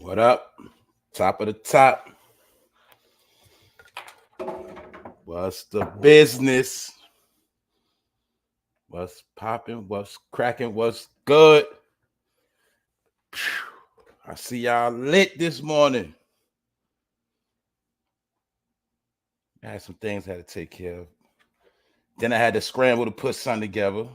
What up? Top of the top. What's the business? What's popping? What's cracking? What's good? I see y'all lit this morning. I had some things I had to take care of. Then I had to scramble to put something together.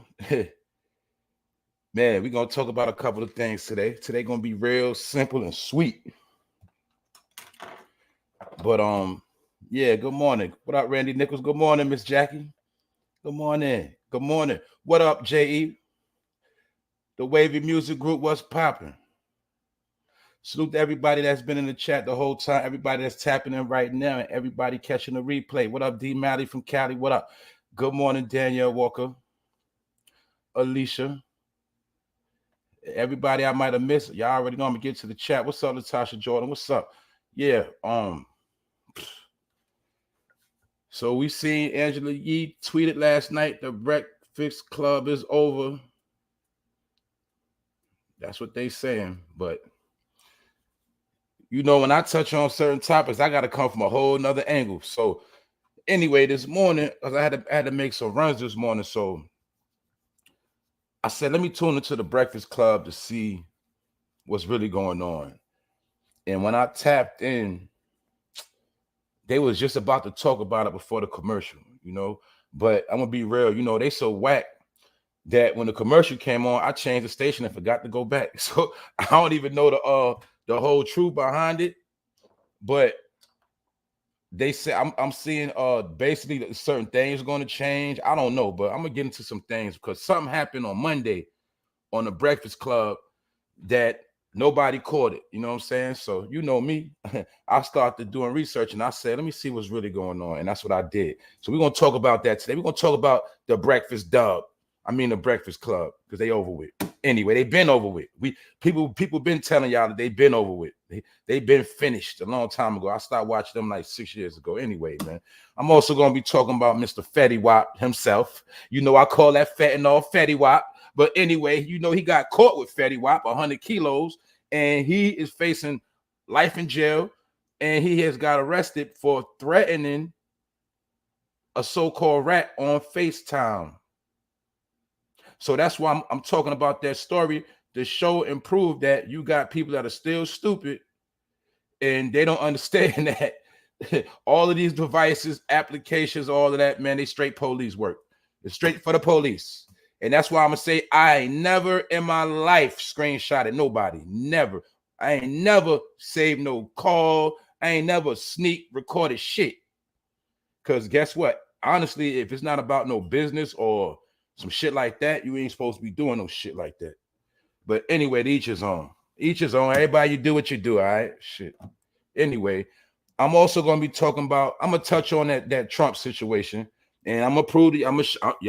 Man, we're going to talk about a couple of things today. Today going to be real simple and sweet. But, yeah, good morning. What up, Randy Nichols? Good morning, Miss Jackie. Good morning. Good morning. What up, J.E.? The Wavy Music Group, what's popping? Salute to everybody that's been in the chat the whole time, everybody that's tapping in right now, and everybody catching the replay. What up, D. Malley from Cali? What up? Good morning, Danielle Walker. Alicia. Everybody I might have missed, y'all already know I'm gonna get to the chat. What's up, Natasha Jordan? What's up? Yeah, so we seen Angelayee tweeted last night, the Breakfast Club is over. That's what they saying, but you know, when I touch on certain topics, I got to come from a whole nother angle. So anyway, this morning, because I had to make some runs this morning, so I said, let me tune into the Breakfast Club to see what's really going on. And when I tapped in, they was just about to talk about it before the commercial, you know. But I'm gonna be real, you know, they so whack that when the commercial came on, I changed the station and forgot to go back. So I don't even know the whole truth behind it. But they say I'm seeing basically certain things are going to change. I don't know, but I'm gonna get into some things because something happened on Monday on the Breakfast Club that nobody caught it. You know what I'm saying? So you know me, I started doing research and I said, let me see what's really going on, and that's what I did. So we're gonna talk about that today. We're gonna talk about the Breakfast Dub. I mean the Breakfast Club, because they over with. Anyway, they've been over with. People been telling y'all that they've been over with. They've been finished a long time ago. I started watching them like 6 years ago. Anyway, man, I'm also gonna be talking about Mr. Fetty WAP himself. You know, I call that fentanyl Fetty WAP. But anyway, you know, he got caught with Fetty WAP, 100 kilos, and he is facing life in jail, and he has got arrested for threatening a so-called rat on FaceTime. So that's why I'm talking about that story to show and prove that you got people that are still stupid and they don't understand that all of these devices, applications, all of that, man, they straight police work. It's straight for the police. And that's why I'm going to say I ain't never in my life screenshotted nobody. Never. I ain't never saved no call. I ain't never sneak recorded shit. Because guess what? Honestly, if it's not about no business or some shit like that, you ain't supposed to be doing no shit like that. But anyway, each is on. Each is on. Everybody, you do what you do, all right? Shit. Anyway, I'm also going to be talking about, I'm going to touch on that Trump situation. And I'm going to prove, you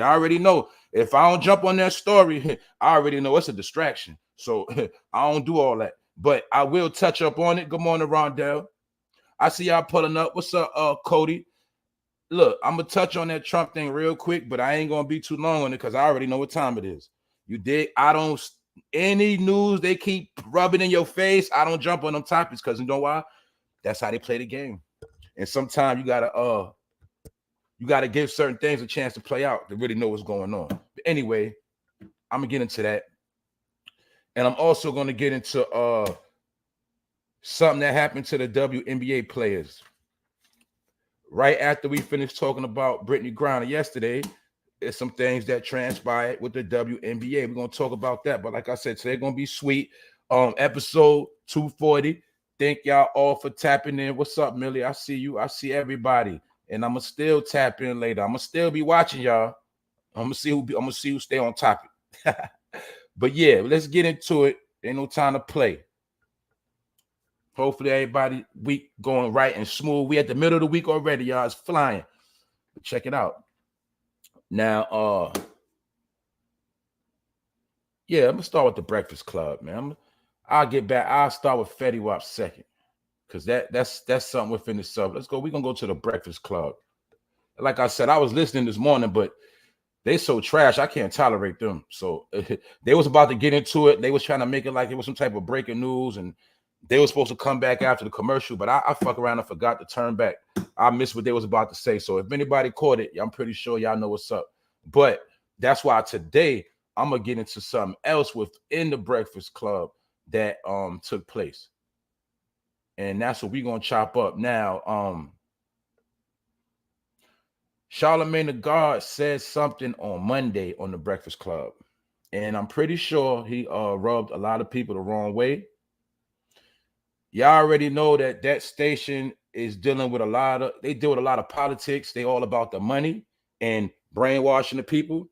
already know, if I don't jump on that story, I already know it's a distraction. So I don't do all that. But I will touch up on it. Good morning, Rondell. I see y'all pulling up. What's up, Cody? Look, I'm going to touch on that Trump thing real quick, but I ain't going to be too long on it because I already know what time it is. You dig? I don't, any news they keep rubbing in your face, I don't jump on them topics because you know why? That's how they play the game. And sometimes you got to give certain things a chance to play out to really know what's going on. But anyway, I'm going to get into that. And I'm also going to get into something that happened to the WNBA players. Right after we finished talking about Brittneygriner yesterday, there's some things that transpired with the WNBA. We're going to talk about that. But like I said, today going to be sweet. Episode 240. Thank y'all all for tapping in. What's up, Millie? I see you. I see everybody. And I'm going to still tap in later. I'm going to still be watching y'all. I'm going to see who stay on topic. But yeah, let's get into it. Ain't no time to play. Hopefully everybody week going right and smooth. We at the middle of the week already, y'all. It's flying. But check it out. Now, yeah, I'm gonna start with the Breakfast Club, man. I'll get back. I'll start with Fetty WAP second. Because that's something within itself. Let's go. We're gonna go to the Breakfast Club. Like I said, I was listening this morning, but they so trash, I can't tolerate them. So they was about to get into it. They was trying to make it like it was some type of breaking news, and They were supposed to come back after the commercial, but I fuck around and forgot to turn back. I missed what they was about to say. So if anybody caught it, I'm pretty sure y'all know what's up. But that's why today I'm gonna get into something else within the Breakfast Club that took place. And that's what we're gonna chop up now. Charlamagne the God said something on Monday on the Breakfast Club, and I'm pretty sure he rubbed a lot of people the wrong way. Y'all already know that that station is dealing with they deal with a lot of politics. They all about the money and brainwashing the people.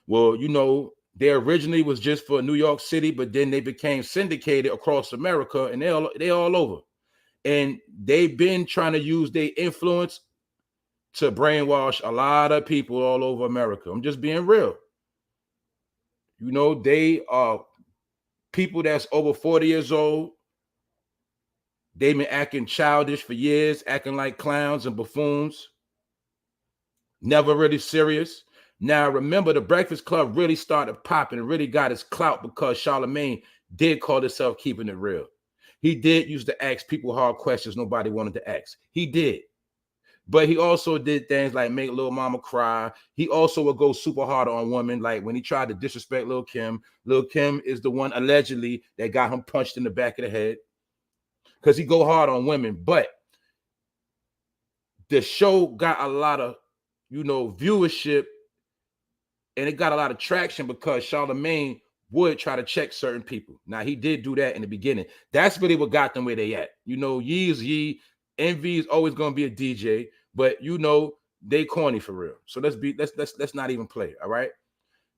Well, you know, they originally was just for New York City, but then they became syndicated across America, and they all over. And they've been trying to use their influence to brainwash a lot of people all over America. I'm just being real. You know, they are people that's over 40 years old. They've been acting childish for years, acting like clowns and buffoons. Never really serious. Now, remember, the Breakfast Club really started popping and really got its clout because Charlamagne did call himself keeping it real. He did used to ask people hard questions nobody wanted to ask. He did. But he also did things like make Lil Mama cry. He also would go super hard on women. Like when he tried to disrespect Lil Kim. Lil Kim is the one allegedly that got him punched in the back of the head. Because he go hard on women. But the show got a lot of, you know, viewership, and it got a lot of traction because Charlamagne would try to check certain people. Now, he did do that in the beginning. That's really what got them where they at. You know, Yee is Yee. Envy is always going to be a DJ, but you know, they corny for real. So let's not even play, all right?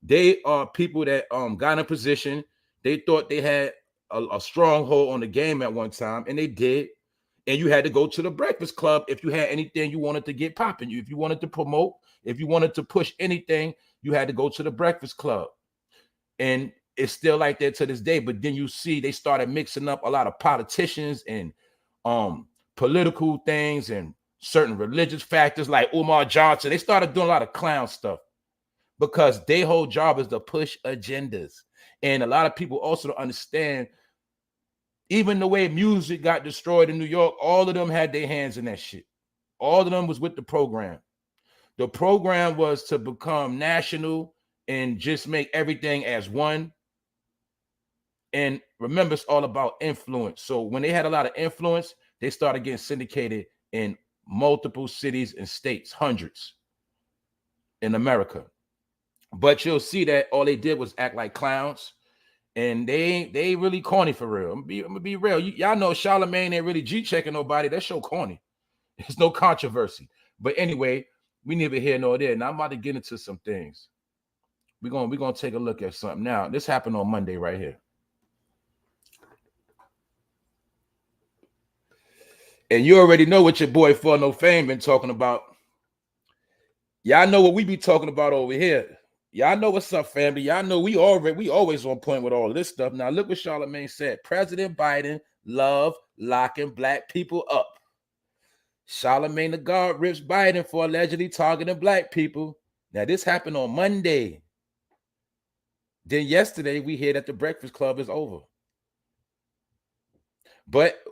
They are people that got in a position. They thought they had a stronghold on the game at one time, and they did. And you had to go to the Breakfast Club if you had anything you wanted to get popping. If you wanted to promote, if you wanted to push anything, you had to go to the Breakfast Club. And it's still like that to this day. But then you see they started mixing up a lot of politicians and political things and certain religious factors like Umar Johnson. They started doing a lot of clown stuff because their whole job is to push agendas. And a lot of people also don't understand, even the way music got destroyed in New York, all of them had their hands in that shit. All of them was with the program. The program was to become national and just make everything as one. And remember, it's all about influence. So when they had a lot of influence, they started getting syndicated in multiple cities and states, hundreds in America. But you'll see that all they did was act like clowns, and they really corny for real. I'm gonna be real. Y'all know Charlamagne ain't really G-checking nobody. That show corny. There's no controversy. But anyway, we neither here nor there. Now I'm about to get into some things. We're gonna take a look at something. Now, this happened on Monday right here. And you already know what your boy For No Fame been talking about. Y'all know what we be talking about over here. Y'all know what's up, family. Y'all know we always on point with all this stuff. Now look what Charlamagne said. President Biden love locking black people up. Charlamagne the God rips Biden for allegedly targeting black people. Now this happened on Monday. Then yesterday we hear that the Breakfast Club is over. But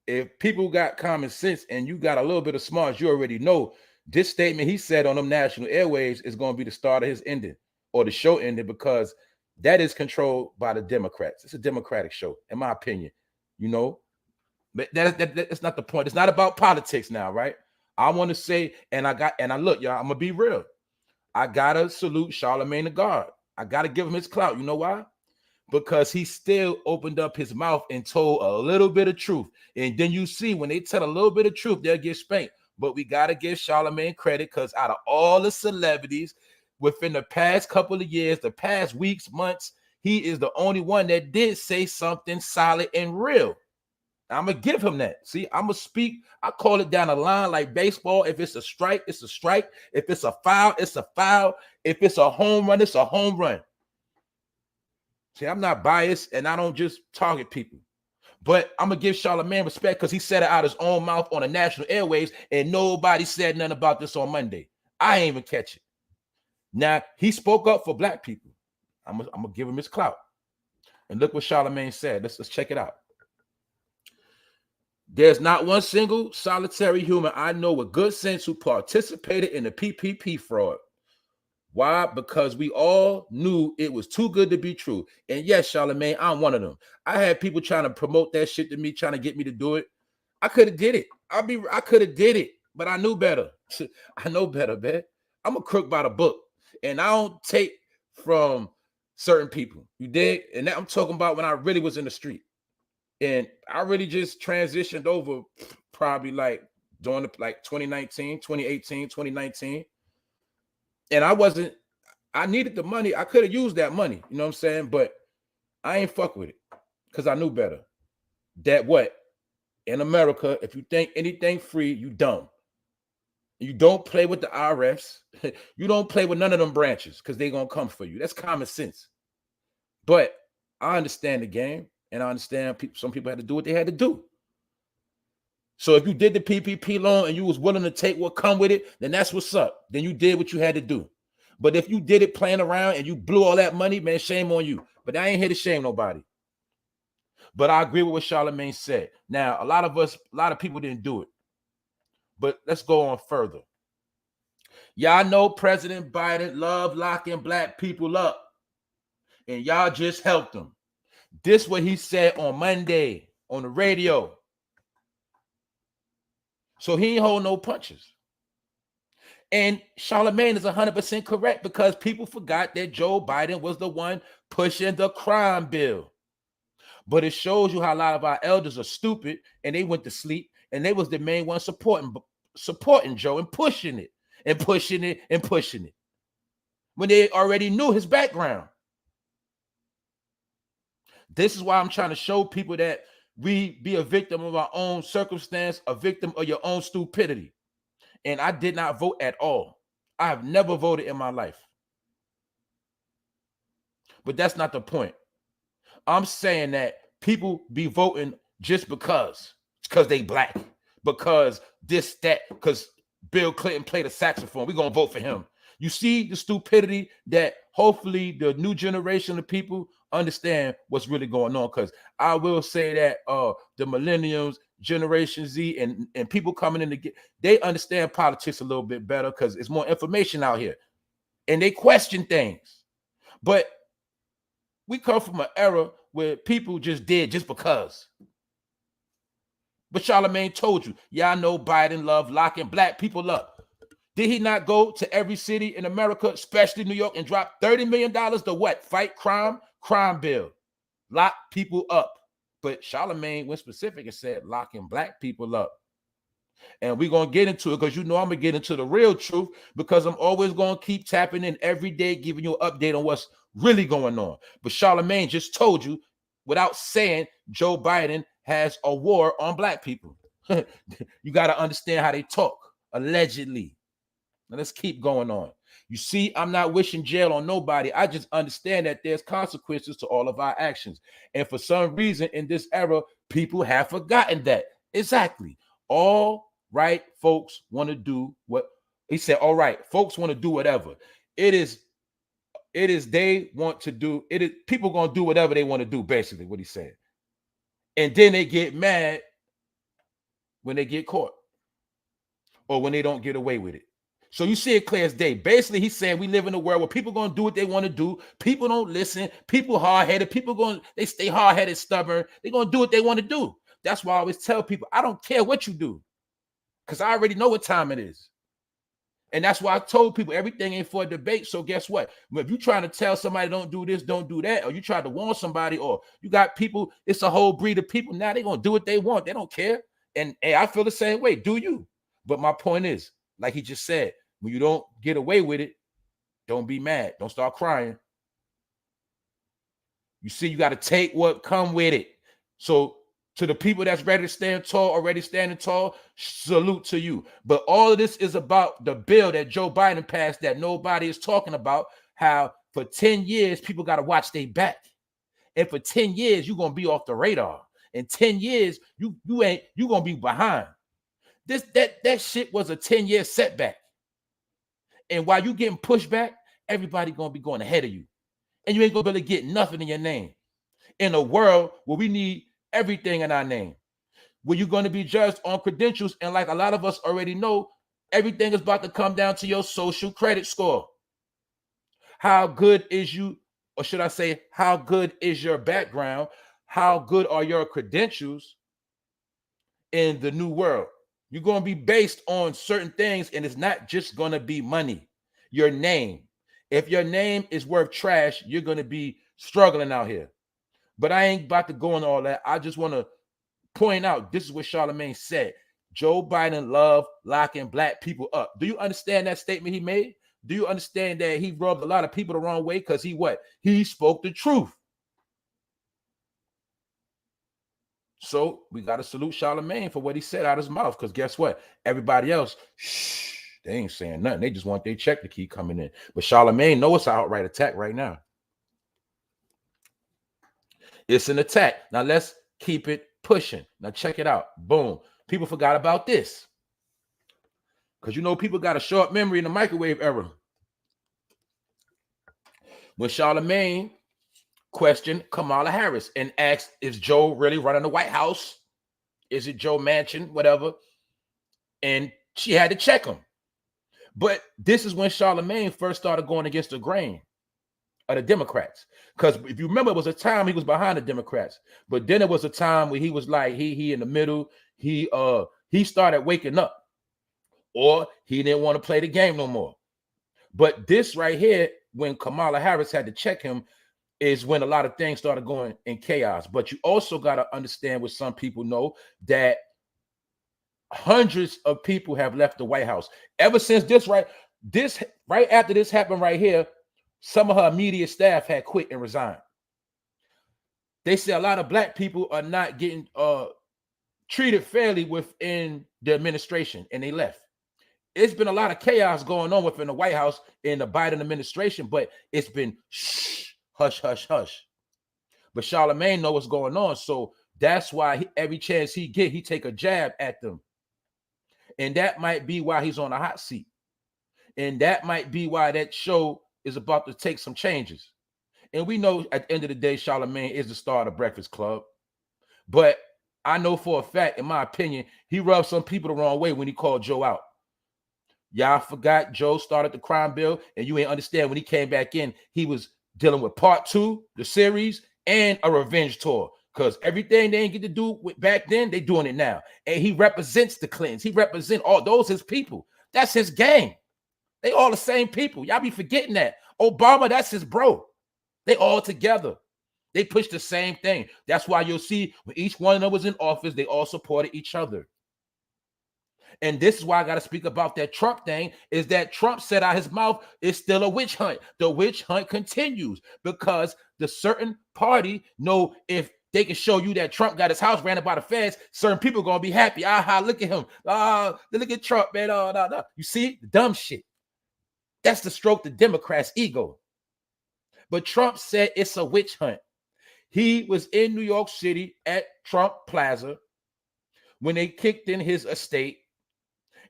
if people got common sense and you got a little bit of smarts, you already know this statement he said on them national airwaves is going to be the start of his ending or the show ending, because that is controlled by the Democrats. It's a Democratic show, in my opinion, you know. But that's not the point. It's not about politics now, right? I want to say, and I look, y'all, I'm gonna be real. I gotta salute Charlamagne the God. I gotta give him his clout. You know why? Because he still opened up his mouth and told a little bit of truth. And then you see when they tell a little bit of truth, they'll get spanked. But we got to give Charlamagne credit, because out of all the celebrities within the past couple of years, the past weeks, months, he is the only one that did say something solid and real. I'm going to give him that. See, I'm going to speak. I call it down the line like baseball. If it's a strike, it's a strike. If it's a foul, it's a foul. If it's a home run, it's a home run. See, I'm not biased, and I don't just target people. But I'm going to give Charlamagne respect because he said it out his own mouth on the national airwaves, and nobody said nothing about this on Monday. I ain't even catch it. Now, he spoke up for black people. I'm going to give him his clout. And look what Charlamagne said. Let's check it out. There's not one single solitary human I know with good sense who participated in the PPP fraud. Why? Because we all knew it was too good to be true. And yes, Charlamagne, I'm one of them. I had people trying to promote that shit to me, trying to get me to do it. I could have did it. I could have did it, but I knew better. I know better, man. I'm a crook by the book, and I don't take from certain people. You dig? And that I'm talking about when I really was in the street, and I really just transitioned over probably like during like 2019, 2018, 2019. And I needed the money. I could have used that money, you know what I'm saying? But I ain't fuck with it because I knew better. That what? In America, if you think anything free, you dumb. You don't play with the IRS. You don't play with none of them branches because they're going to come for you. That's common sense. But I understand the game, and I understand some people had to do what they had to do. So if you did the PPP loan and you was willing to take what come with it, then that's what's up. Then you did what you had to do. But if you did it playing around and you blew all that money, man, shame on you. But I ain't here to shame nobody. But I agree with what Charlamagne said. Now, a lot of people didn't do it. But let's go on further. Y'all know President Biden loved locking black people up. And y'all just helped him. This what he said on Monday on the radio. So he ain't hold no punches. And Charlamagne is 100% correct because people forgot that Joe Biden was the one pushing the crime bill. But it shows you how a lot of our elders are stupid and they went to sleep and they was the main one supporting Joe and pushing it and pushing it and pushing it when they already knew his background. This is why I'm trying to show people that we be a victim of our own circumstance, a victim of your own stupidity. And I did not vote at all. I have never voted in my life. But that's not the point. I'm saying that people be voting just because they black, because this, that, because Bill Clinton played a saxophone. We're going to vote for him. You see the stupidity that hopefully the new generation of people understand what's really going on. Because I will say that the millennials, Generation Z, and people coming in to they understand politics a little bit better because it's more information out here. And they question things. But we come from an era where people just did just because. But Charlamagne told you, y'all know Biden loved locking black people up. Did he not go to every city in America, especially New York, and drop $30 million to what? Fight crime? Crime bill. Lock people up. But Charlamagne went specific and said locking black people up. And we're going to get into it because you know I'm going to get into the real truth because I'm always going to keep tapping in every day, giving you an update on what's really going on. But Charlamagne just told you without saying Joe Biden has a war on black people. You got to understand how they talk, allegedly. Now let's keep going on. You see, I'm not wishing jail on nobody. I just understand that there's consequences to all of our actions. And for some reason in this era, people have forgotten that. Exactly. All right, folks want to do what he said. All right, folks want to do whatever. It is they want to do it. Is people going to do whatever they want to do, basically what he said. And then they get mad when they get caught or when they don't get away with it. So you see it clear as day. Basically, he's saying we live in a world where people going to do what they want to do. People don't listen. People hard-headed. They stay hard-headed, stubborn. They're going to do what they want to do. That's why I always tell people, I don't care what you do because I already know what time it is. And that's why I told people everything ain't for a debate. So guess what? If you're trying to tell somebody don't do this, don't do that, or you try to warn somebody, or you got people, it's a whole breed of people. Now they're going to do what they want. They don't care. And I feel the same way. Do you? But my point is, like he just said, when you don't get away with it, don't be mad. Don't start crying. You see, you got to take what come with it. So to the people that's ready to stand tall, already standing tall, salute to you. But all of this is about the bill that Joe Biden passed that nobody is talking about, how for 10 years, people got to watch their back. And for 10 years, you're going to be off the radar. In 10 years, you're going to be behind. That shit was a 10-year setback. And while you getting pushed back, everybody going to be going ahead of you. And you ain't going to be able to get nothing in your name. In a world where we need everything in our name. where you're going to be judged on credentials. And like a lot of us already know, everything is about to come down to your social credit score. How good is you, or should I say, how good is your background? How good are your credentials in the new world? You're going to be based on certain things, and it's not just going to be money. Your name. If your name is worth trash, you're going to be struggling out here. But I ain't about to go into all that. I just want to point out, this is what Charlamagne said. Joe Biden loved locking black people up. Do you understand that statement he made? Do you understand that he rubbed a lot of people the wrong way? Because he what? He spoke the truth. So we got to salute Charlamagne for what he said out of his mouth. Because guess what? Everybody else, shh, they ain't saying nothing. They just want their check to keep coming in. But Charlamagne knows it's an outright attack right now. It's an attack. Now let's keep it pushing. Now check it out. Boom. People forgot about this. Because you know people got a short memory in the microwave era. When Charlamagne questioned Kamala Harris and asked, is Joe really running the White House? Is it Joe Manchin? Whatever. And she had to check him. But this is when Charlamagne first started going against the grain of the Democrats. Because if you remember, it was a time he was behind the Democrats. But then it was a time where he was like, he in the middle. He started waking up. Or he didn't want to play the game no more. But this right here, when Kamala Harris had to check him, is when a lot of things started going in chaos. But you also got to understand what some people know, that hundreds of people have left the White House. Ever since right after this happened right here, some of her immediate staff had quit and resigned. They say a lot of black people are not getting treated fairly within the administration, and they left. It's been a lot of chaos going on within the White House in the Biden administration, but it's been shh, hush, hush, hush. But Charlamagne knows what's going on, so that's why every chance he get, he take a jab at them. And that might be why he's on a hot seat. And that might be why that show is about to take some changes. And we know at the end of the day, Charlamagne is the star of the Breakfast Club. But I know for a fact, in my opinion, he rubbed some people the wrong way when he called Joe out. Y'all forgot Joe started the crime bill, and you ain't understand when he came back in, he was dealing with part 2, the series, and a revenge tour. Because everything they didn't get to do with back then, they doing it now. And he represents the Clintons. He represents all those his people. That's his gang. They all the same people. Y'all be forgetting that. Obama, that's his bro. They all together. They push the same thing. That's why you'll see when each one of them was in office, they all supported each other. And this is why I got to speak about that Trump thing, is that Trump said out his mouth, it's still a witch hunt. The witch hunt continues because the certain party know if they can show you that Trump got his house ran by the feds, certain people are going to be happy. Aha, look at him. Look at Trump, man. No. You see? The dumb shit. That's to stroke the Democrats' ego. But Trump said it's a witch hunt. He was in New York City at Trump Plaza when they kicked in his estate.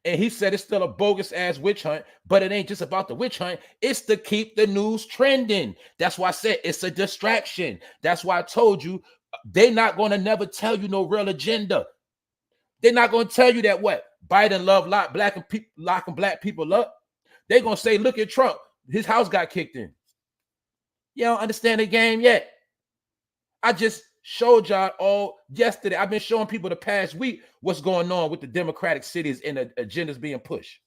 And he said it's still a bogus ass witch hunt, but it ain't just about the witch hunt. It's to keep the news trending. That's why I said it's a distraction. That's why I told you they're not going to never tell you no real agenda. They're not going to tell you that what Biden loved locking black people up. They're going to say, look at Trump. His house got kicked in. You don't understand the game yet. I just showed y'all all yesterday. I've been showing people the past week what's going on with the Democratic cities and the agendas being pushed.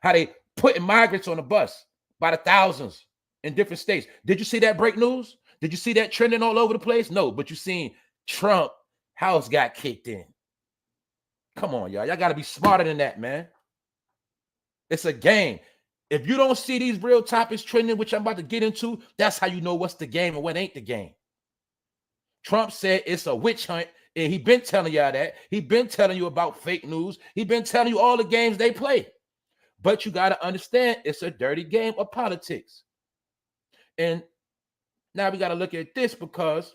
How they putting migrants on the bus by the thousands in different states. Did you see that break news? Did you see that trending all over the place? No, but you seen Trump house got kicked in. Come on, y'all. Y'all got to be smarter than that, man. It's a game. If you don't see these real topics trending, which I'm about to get into, that's how you know what's the game and what ain't the game. Trump said it's a witch hunt, and he been telling y'all that. He been telling you about fake news. He been telling you all the games they play. But you got to understand, it's a dirty game of politics. And now we got to look at this because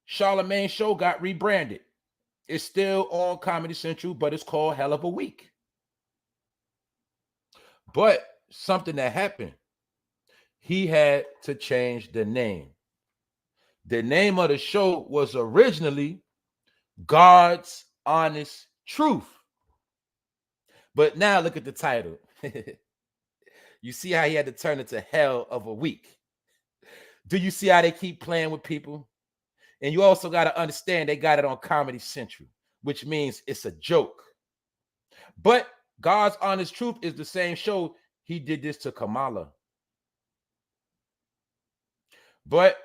Charlamagne's show got rebranded. It's still on Comedy Central, but it's called Hell of a Week. But something that happened, he had to change the name. The name of the show was originally God's Honest Truth. But now look at the title. You see how he had to turn it to Hell of a Week. Do you see how they keep playing with people? And you also got to understand they got it on Comedy Central, which means it's a joke. But God's Honest Truth is the same show he did this to Kamala. But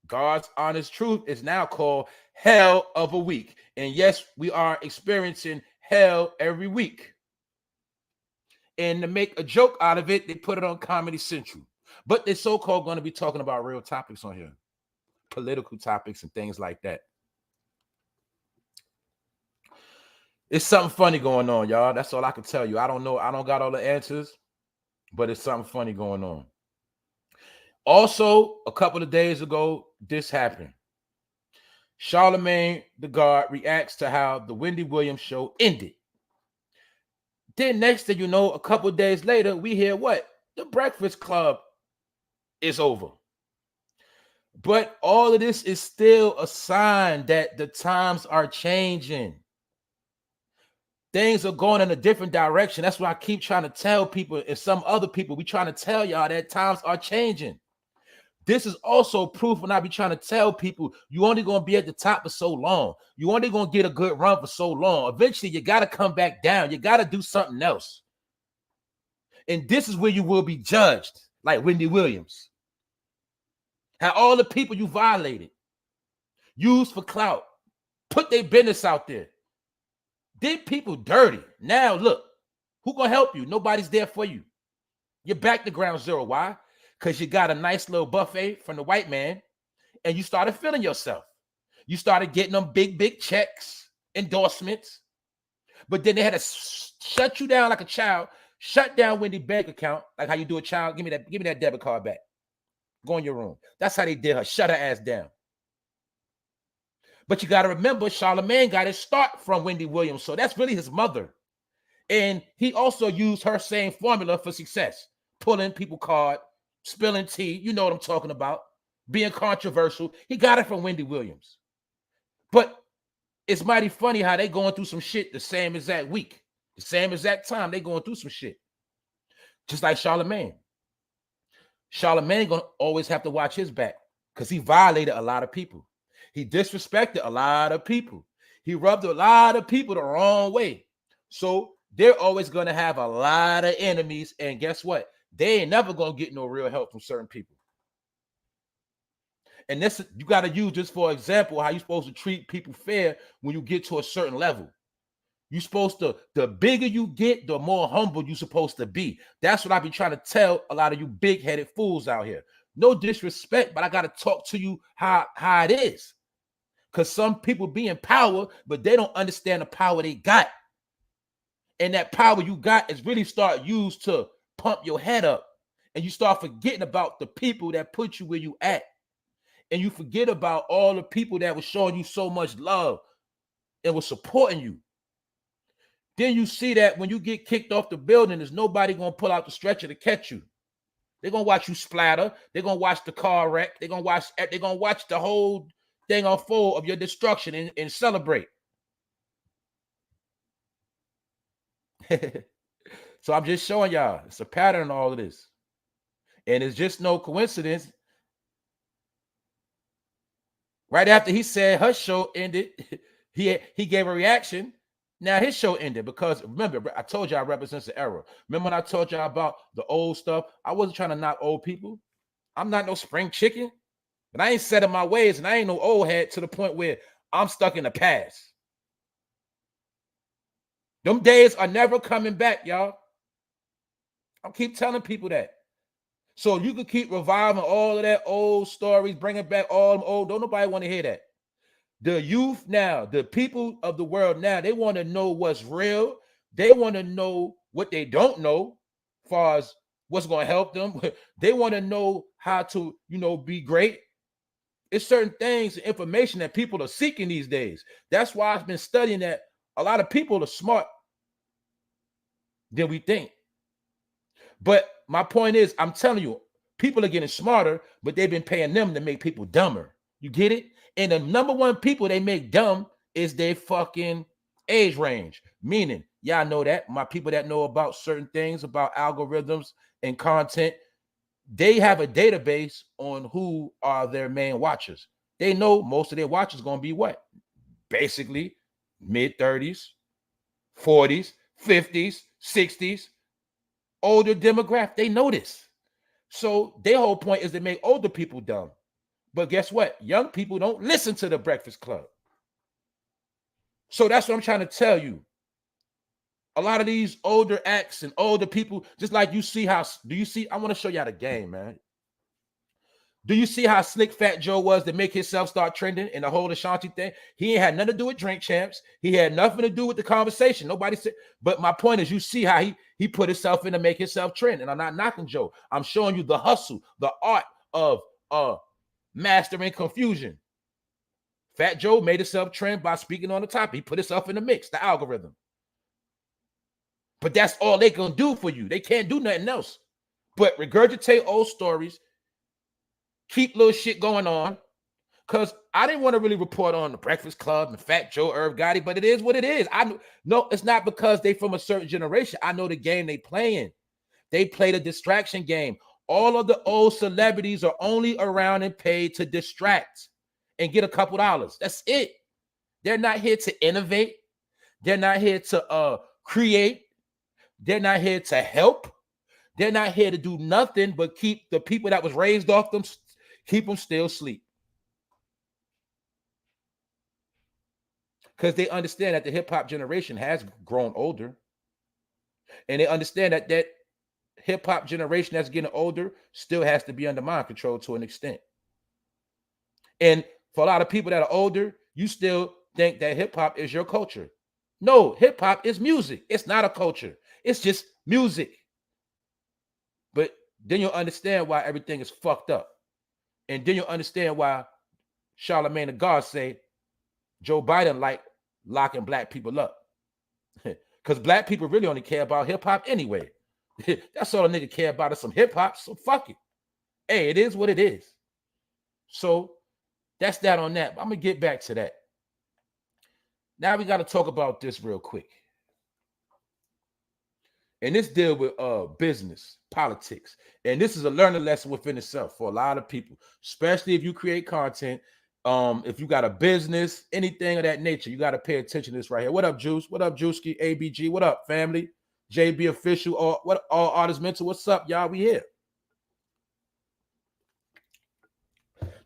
God's Honest Truth is now called Hell of a Week. And yes, we are experiencing hell every week. And to make a joke out of it, they put it on Comedy Central. But they're so-called going to be talking about real topics on here. Political topics and things like that. It's something funny going on, y'all. That's all I can tell you. I don't know. I don't got all the answers, but it's something funny going on. Also, a couple of days ago, this happened. Charlamagne the God reacts to how the Wendy Williams show ended. Then next thing you know, a couple of days later, we hear what? The Breakfast Club is over. But all of this is still a sign that the times are changing. Things are going in a different direction. That's why I keep trying to tell people and some other people, we trying to tell y'all that times are changing. This is also proof when I be trying to tell people you only going to be at the top for so long. You only going to get a good run for so long. Eventually, you got to come back down. You got to do something else. And this is where you will be judged, like Wendy Williams. How all the people you violated, used for clout, put their business out there, did people dirty. Now, look, who going to help you? Nobody's there for you. You're back to ground zero. Why? Because you got a nice little buffet from the white man and you started feeling yourself. You started getting them big checks, endorsements. But then they had to shut you down like a child, shut down Wendy's bank account, like how you do a child. Give me that debit card back. Go in your room. That's how they did her. Shut her ass down. But you got to remember, Charlamagne got his start from Wendy Williams. So that's really his mother. And he also used her same formula for success. Pulling people card, spilling tea. You know what I'm talking about. Being controversial. He got it from Wendy Williams. But it's mighty funny how they going through some shit the same exact week. The same exact time they going through some shit. Just like Charlamagne. Charlamagne going to always have to watch his back because he violated a lot of people. He disrespected a lot of people. He rubbed a lot of people the wrong way. So they're always going to have a lot of enemies. And guess what? They ain't never going to get no real help from certain people. And this, you got to use this for example, how you're supposed to treat people fair when you get to a certain level. You're supposed to, the bigger you get, the more humble you're supposed to be. That's what I be trying to tell a lot of you big-headed fools out here. No disrespect, but I got to talk to you how it is. Because some people be in power, but they don't understand the power they got. And that power you got is really start used to pump your head up. And you start forgetting about the people that put you where you at. And you forget about all the people that were showing you so much love and was supporting you. Then you see that when you get kicked off the building, there's nobody going to pull out the stretcher to catch you. They're going to watch you splatter. They're going to watch the car wreck. They're going to watch the whole thing unfold of your destruction and celebrate. So I'm just showing y'all it's a pattern in all of this. And it's just no coincidence. Right after he said her show ended, he gave a reaction. Now his show ended because remember, I told you I represent the era. Remember when I told y'all about the old stuff? I wasn't trying to knock old people. I'm not no spring chicken, but I ain't set in my ways and I ain't no old head to the point where I'm stuck in the past. Them days are never coming back, y'all. I keep telling people that. So you can keep reviving all of that old stories, bringing back all them old. Don't nobody want to hear that. The youth now, the people of the world now, they want to know what's real. They want to know what they don't know as far as what's going to help them. They want to know how to, be great. It's certain things, information that people are seeking these days. That's why I've been studying that a lot of people are smart than we think. But my point is, I'm telling you, people are getting smarter, but they've been paying them to make people dumber. You get it? And the number one people they make dumb is their fucking age range. Meaning, y'all know that. My people that know about certain things, about algorithms and content, they have a database on who are their main watchers. They know most of their watchers going to be what? Basically, mid-30s, 40s, 50s, 60s, older demographic. They know this. So their whole point is to make older people dumb. But guess what? Young people don't listen to the Breakfast Club. So that's what I'm trying to tell you. A lot of these older acts and older people, just like you see how, do you see? I want to show y'all the game, man. Do you see how slick fatjoe was to make himself start trending in the whole Ashanti thing? He ain't had nothing to do with Drink Champs. He had nothing to do with the conversation. Nobody said, but my point is, you see how he put himself in to make himself trend. And I'm not knocking Joe. I'm showing you the hustle, the art of mastering confusion. Fatjoe made himself trend by speaking on the topic. He put himself in the mix, the algorithm. But that's all they can do for you. They can't do nothing else but regurgitate old stories, keep little shit going on. Because I didn't want to really report on the Breakfast Club and fatjoe, irvgotti, but it is what it is. No, it's not because they from a certain generation. I know the game they playing. They play the distraction game. All of the old celebrities are only around and paid to distract and get a couple dollars. That's it. They're not here to innovate. They're not here to create. They're not here to help. They're not here to do nothing but keep the people that was raised off them, keep them still asleep. Because they understand that the hip-hop generation has grown older. And they understand that that hip-hop generation that's getting older still has to be under mind control to an extent. And for a lot of people that are older, you still think that hip-hop is your culture. No, hip-hop is music. It's not a culture. It's just music. But then you'll understand why everything is fucked up. And then you'll understand why Charlamagnethegod say Joe Biden like locking black people up. Because black people really only care about hip-hop anyway. That's all a nigga care about is some hip-hop, so fuck it. Hey, it is what it is. So that's that on that. But I'm going to get back to that. Now we got to talk about this real quick. And this deal with business, politics. And this is a learning lesson within itself for a lot of people, especially if you create content. If you got a business, anything of that nature, you got to pay attention to this right here. What up, Juice? What up, Juicy? ABG? What up, family? JB Official? Or what? All Artists Mental? What's up, y'all? We here.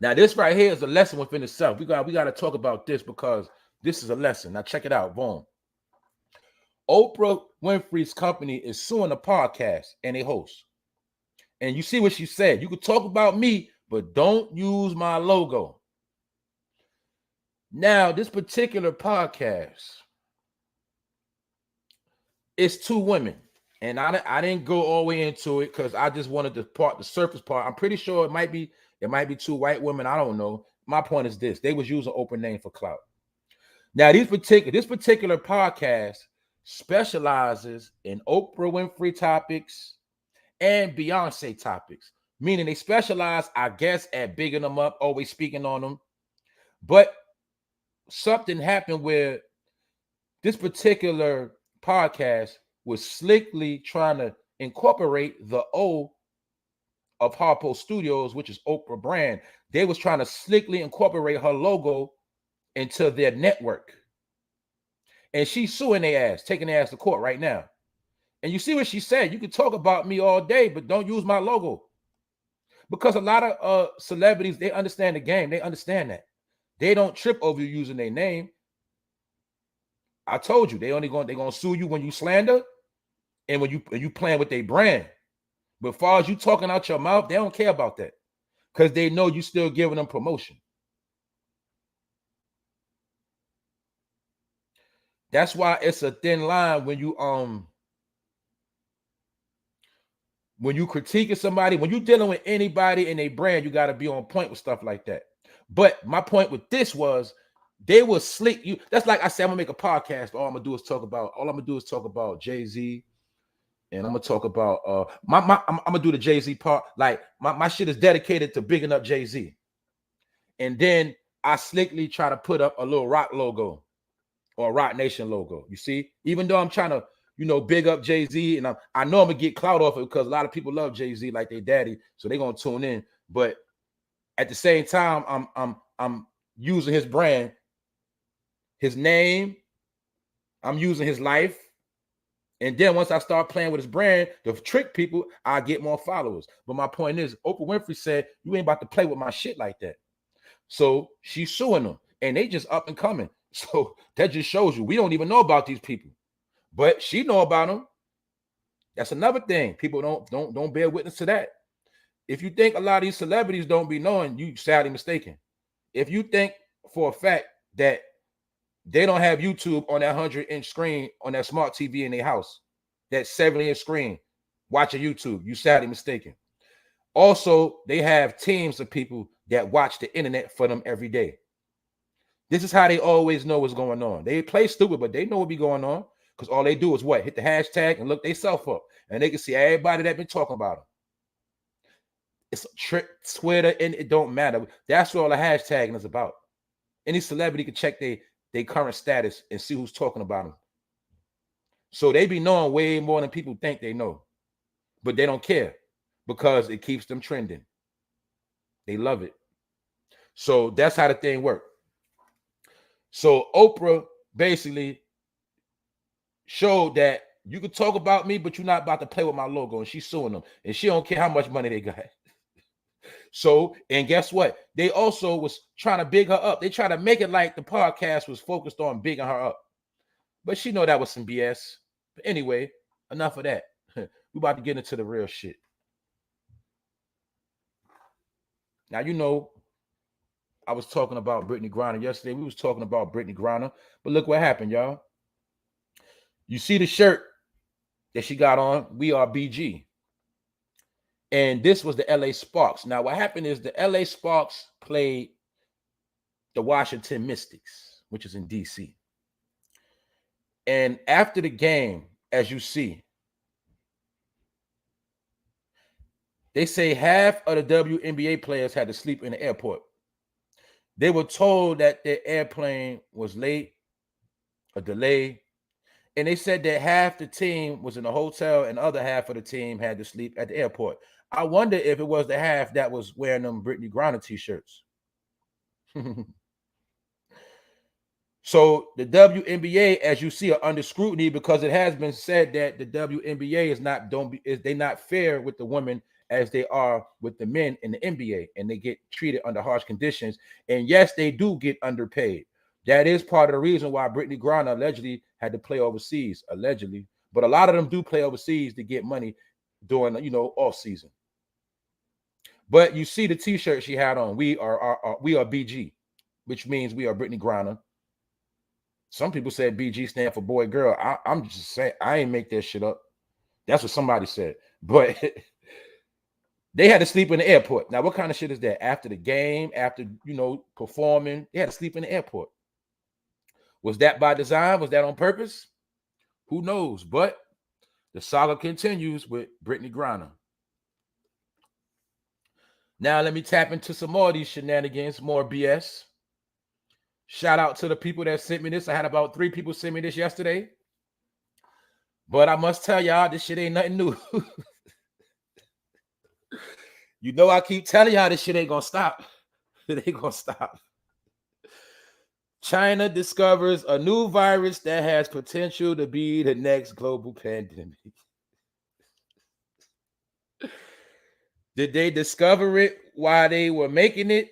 Now, this right here is a lesson within itself. We got to talk about this because this is a lesson. Now, check it out. Boom. Oprah Winfrey's company is suing the podcast and a host. And you see what she said. You could talk about me, but don't use my logo. Now, this particular podcast is two women. And I didn't go all the way into it because I just wanted the surface part. I'm pretty sure it might be two white women. I don't know. My point is this. They was using Oprah name for clout. Now, this particular podcast specializes in Oprah Winfrey topics and Beyonce topics, meaning they specialize, I guess, at bigging them up, always speaking on them. But something happened where this particular podcast was slickly trying to incorporate the O of Harpo Studios, which is Oprah brand. They was trying to slickly incorporate her logo into their network. And she's suing their ass, taking their ass to court right now. And you see what she said. You can talk about me all day, but don't use my logo. Because a lot of celebrities, they understand the game. They understand that. They don't trip over you using their name. I told you, they're gonna sue you when you slander and when you playing with their brand. But as far as you talking out your mouth, they don't care about that. Because they know you still giving them promotion. That's why it's a thin line when you critiquing somebody, when you're dealing with anybody in a brand, you got to be on point with stuff like that. But my point with this was they will slick you. That's like I said, I'm gonna make a podcast. All I'm gonna do is talk about Jay-Z, and I'm gonna talk about I'm gonna do the Jay-Z part. Like my shit is dedicated to bigging up Jay-Z. And then I slickly try to put up a little rock logo or a Rock Nation logo. You see, even though I'm trying to, big up Jay-Z, and I know I'm gonna get clout off it because a lot of people love Jay-Z like their daddy, so they're gonna tune in. But at the same time, I'm using his brand, his name, I'm using his life. And then once I start playing with his brand to trick people, I get more followers. But my point is, Oprah Winfrey said, you ain't about to play with my shit like that. So she's suing them, and they just up and coming. So that just shows you we don't even know about these people, but she know about them. That's another thing. People don't bear witness to that. If you think a lot of these celebrities don't be knowing, you sadly mistaken. If you think for a fact that they don't have YouTube on that 100-inch screen on that smart TV in their house, that 70-inch screen watching YouTube, you sadly mistaken. Also, they have teams of people that watch the internet for them every day. This is how they always know what's going on. They play stupid, but they know what be going on because all they do is what? Hit the hashtag and look themselves up, and they can see everybody that been talking about them. It's a trick, Twitter, and it don't matter. That's what all the hashtagging is about. Any celebrity can check their current status and see who's talking about them. So they be knowing way more than people think they know, but they don't care because it keeps them trending. They love it. So that's how the thing works. So Oprah basically showed that you can talk about me, but you're not about to play with my logo. And she's suing them. And she don't care how much money they got. So, and guess what? They also was trying to big her up. They try to make it like the podcast was focused on bigging her up. But she know that was some BS. But anyway, enough of that. We about to get into the real shit. Now, I was talking about Brittneygriner yesterday. We was talking about Brittneygriner, but look what happened, y'all. You see the shirt that she got on, We Are BG. And this was the LA Sparks. Now, what happened is the LA Sparks played the Washington Mystics, which is in DC. And after the game, as you see, they say half of the WNBA players had to sleep in the airport. They were told that their airplane was late, a delay, and they said that half the team was in a hotel and the other half of the team had to sleep at the airport. I wonder if it was the half that was wearing them Brittneygriner t-shirts. So the WNBA, as you see, are under scrutiny because it has been said that the WNBA is they not fair with the women as they are with the men in the NBA, and they get treated under harsh conditions. And yes, they do get underpaid. That is part of the reason why Brittneygriner allegedly had to play overseas, allegedly. But a lot of them do play overseas to get money during, off season. But you see the t-shirt she had on, we are BG, which means we are Brittneygriner. Some people said BG stand for boy, girl. I'm just saying, I ain't make that shit up. That's what somebody said. But they had to sleep in the airport. Now, what kind of shit is that? After the game, after, performing, they had to sleep in the airport. Was that by design? Was that on purpose? Who knows? But the saga continues with Brittneygriner. Now, let me tap into some more of these shenanigans, more BS. Shout out to the people that sent me this. I had about 3 people send me this yesterday. But I must tell y'all, this shit ain't nothing new. I keep telling y'all this shit ain't gonna stop. It ain't gonna stop. China discovers a new virus that has potential to be the next global pandemic. Did they discover it while they were making it?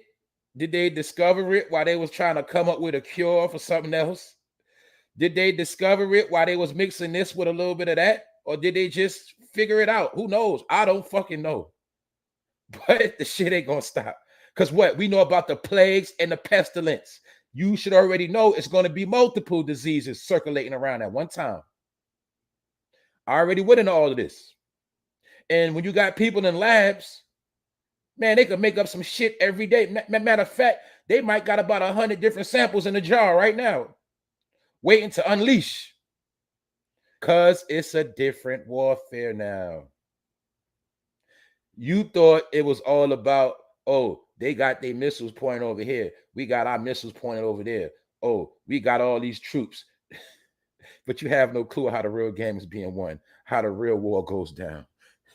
Did they discover it while they was trying to come up with a cure for something else? Did they discover it while they was mixing this with a little bit of that? Or did they just figure it out? Who knows? I don't fucking know. But the shit ain't gonna stop. Because what? We know about the plagues and the pestilence. You should already know it's going to be multiple diseases circulating around at one time. I already went into all of this. And when you got people in labs, man, they could make up some shit every day. Matter of fact, they might got about 100 different samples in the jar right now, waiting to unleash. Because it's a different warfare now. You thought it was all about, They got their missiles pointing over here. We got our missiles pointing over there. Oh, we got all these troops. But you have no clue how the real game is being won, how the real war goes down.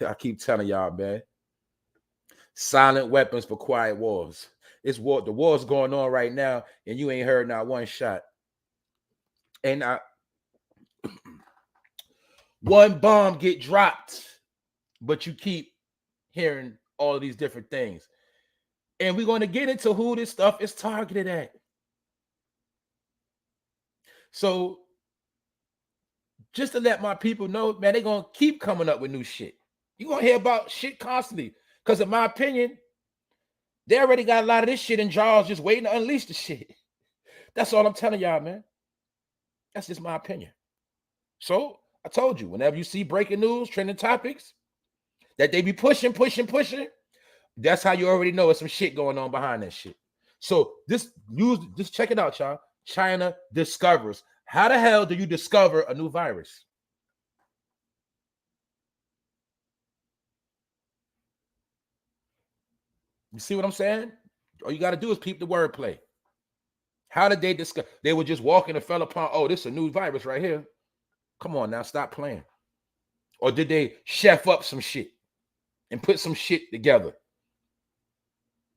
I keep telling y'all, man. Silent weapons for quiet wars. It's war. The war's going on right now, and you ain't heard not one shot. And one bomb get dropped, but you keep hearing all of these different things. And we're going to get into who this stuff is targeted at. So just to let my people know, man, they're going to keep coming up with new shit. You're going to hear about shit constantly. Because in my opinion, they already got a lot of this shit in jars just waiting to unleash the shit. That's all I'm telling y'all, man. That's just my opinion. So I told you, whenever you see breaking news, trending topics, that they be pushing, that's how you already know there's some shit going on behind that shit. So this news, just check it out, y'all. China discovers. How the hell do you discover a new virus? You see what I'm saying? All you got to do is peep the wordplay. How did they discover? They were just walking and fell upon, oh, this is a new virus right here. Come on now, stop playing. Or did they chef up some shit and put some shit together?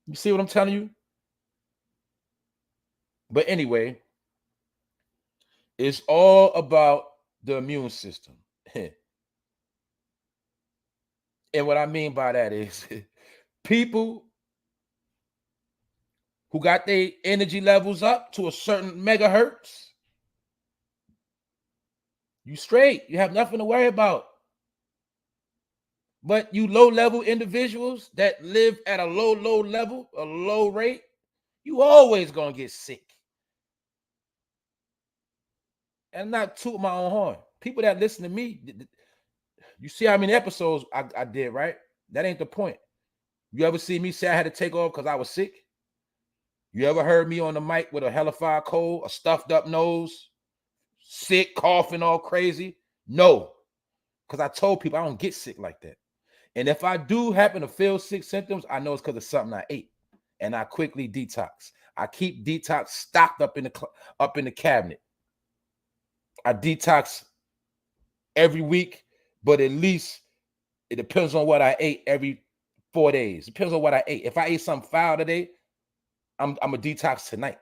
You see what I'm telling you? But anyway, it's all about the immune system. And what I mean by that is people who got their energy levels up to a certain megahertz, you straight. You have nothing to worry about. But you low-level individuals that live at a low level, a low rate, you always going to get sick. And not toot my own horn. People that listen to me, you see how many episodes I did, right? That ain't the point. You ever see me say I had to take off because I was sick? You ever heard me on the mic with a hellified cold, a stuffed up nose, sick, coughing all crazy? No, because I told people I don't get sick like that. And if I do happen to feel sick symptoms, I know it's because of something I ate, and I quickly detox. I keep detox stocked up in the cabinet. I detox every week, but at least it depends on what I ate every 4 days. It depends on what I ate. If I ate something foul today, I'm a detox tonight.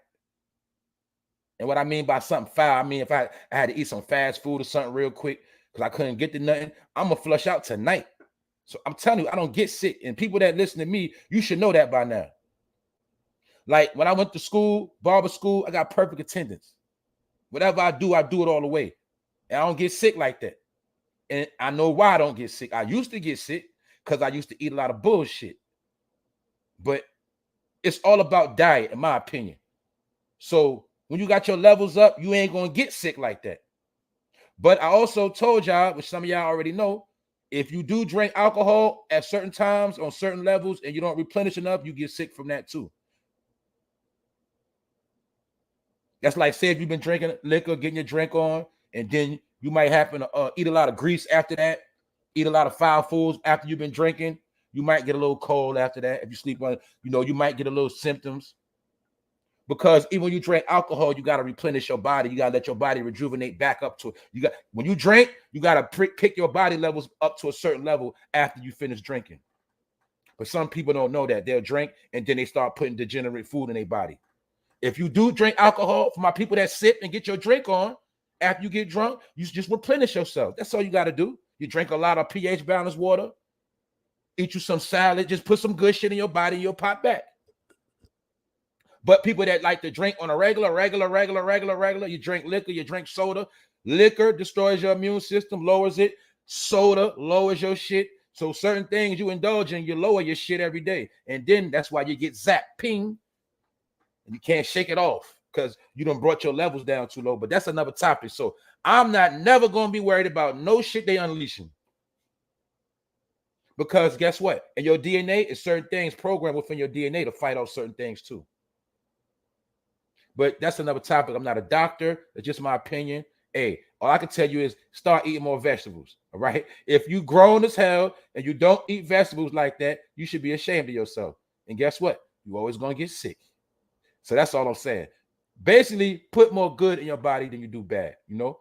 And what I mean by something foul, I mean if I had to eat some fast food or something real quick because I couldn't get to nothing, I'm gonna flush out tonight. So I'm telling you, I don't get sick. And people that listen to me, you should know that by now. Like when I went to school, barber school, I got perfect attendance. Whatever I do it all the way. And I don't get sick like that. And I know why I don't get sick. I used to get sick because I used to eat a lot of bullshit. But it's all about diet, in my opinion. So when you got your levels up, you ain't going to get sick like that. But I also told y'all, which some of y'all already know, if you do drink alcohol at certain times on certain levels and you don't replenish enough, you get sick from that too. That's like, say if you've been drinking liquor, getting your drink on, and then you might happen to eat a lot of grease after that, eat a lot of foul foods after you've been drinking. You might get a little cold after that. If you sleep on, you might get a little symptoms. Because even when you drink alcohol, you got to replenish your body. You got to let your body rejuvenate back up to it. When you drink, you got to pick your body levels up to a certain level after you finish drinking. But some people don't know that. They'll drink and then they start putting degenerate food in their body. If you do drink alcohol, for my people that sip and get your drink on, after you get drunk, you just replenish yourself. That's all you got to do. You drink a lot of pH balanced water, eat you some salad, just put some good shit in your body, you'll pop back. But people that like to drink on a regular, you drink liquor, you drink soda. Liquor destroys your immune system, lowers it. Soda lowers your shit. So certain things you indulge in, you lower your shit every day. And then that's why you get zapped, ping. And you can't shake it off because you done brought your levels down too low. But that's another topic. So I'm never going to be worried about no shit they unleashing. Because guess what? In your DNA is certain things programmed within your DNA to fight off certain things too. But that's another topic. I'm not a doctor. It's just my opinion. Hey, all I can tell you is start eating more vegetables. All right. If you grown as hell and you don't eat vegetables like that, you should be ashamed of yourself. And guess what? you're always going to get sick. So that's all I'm saying. Basically, put more good in your body than you do bad. You know,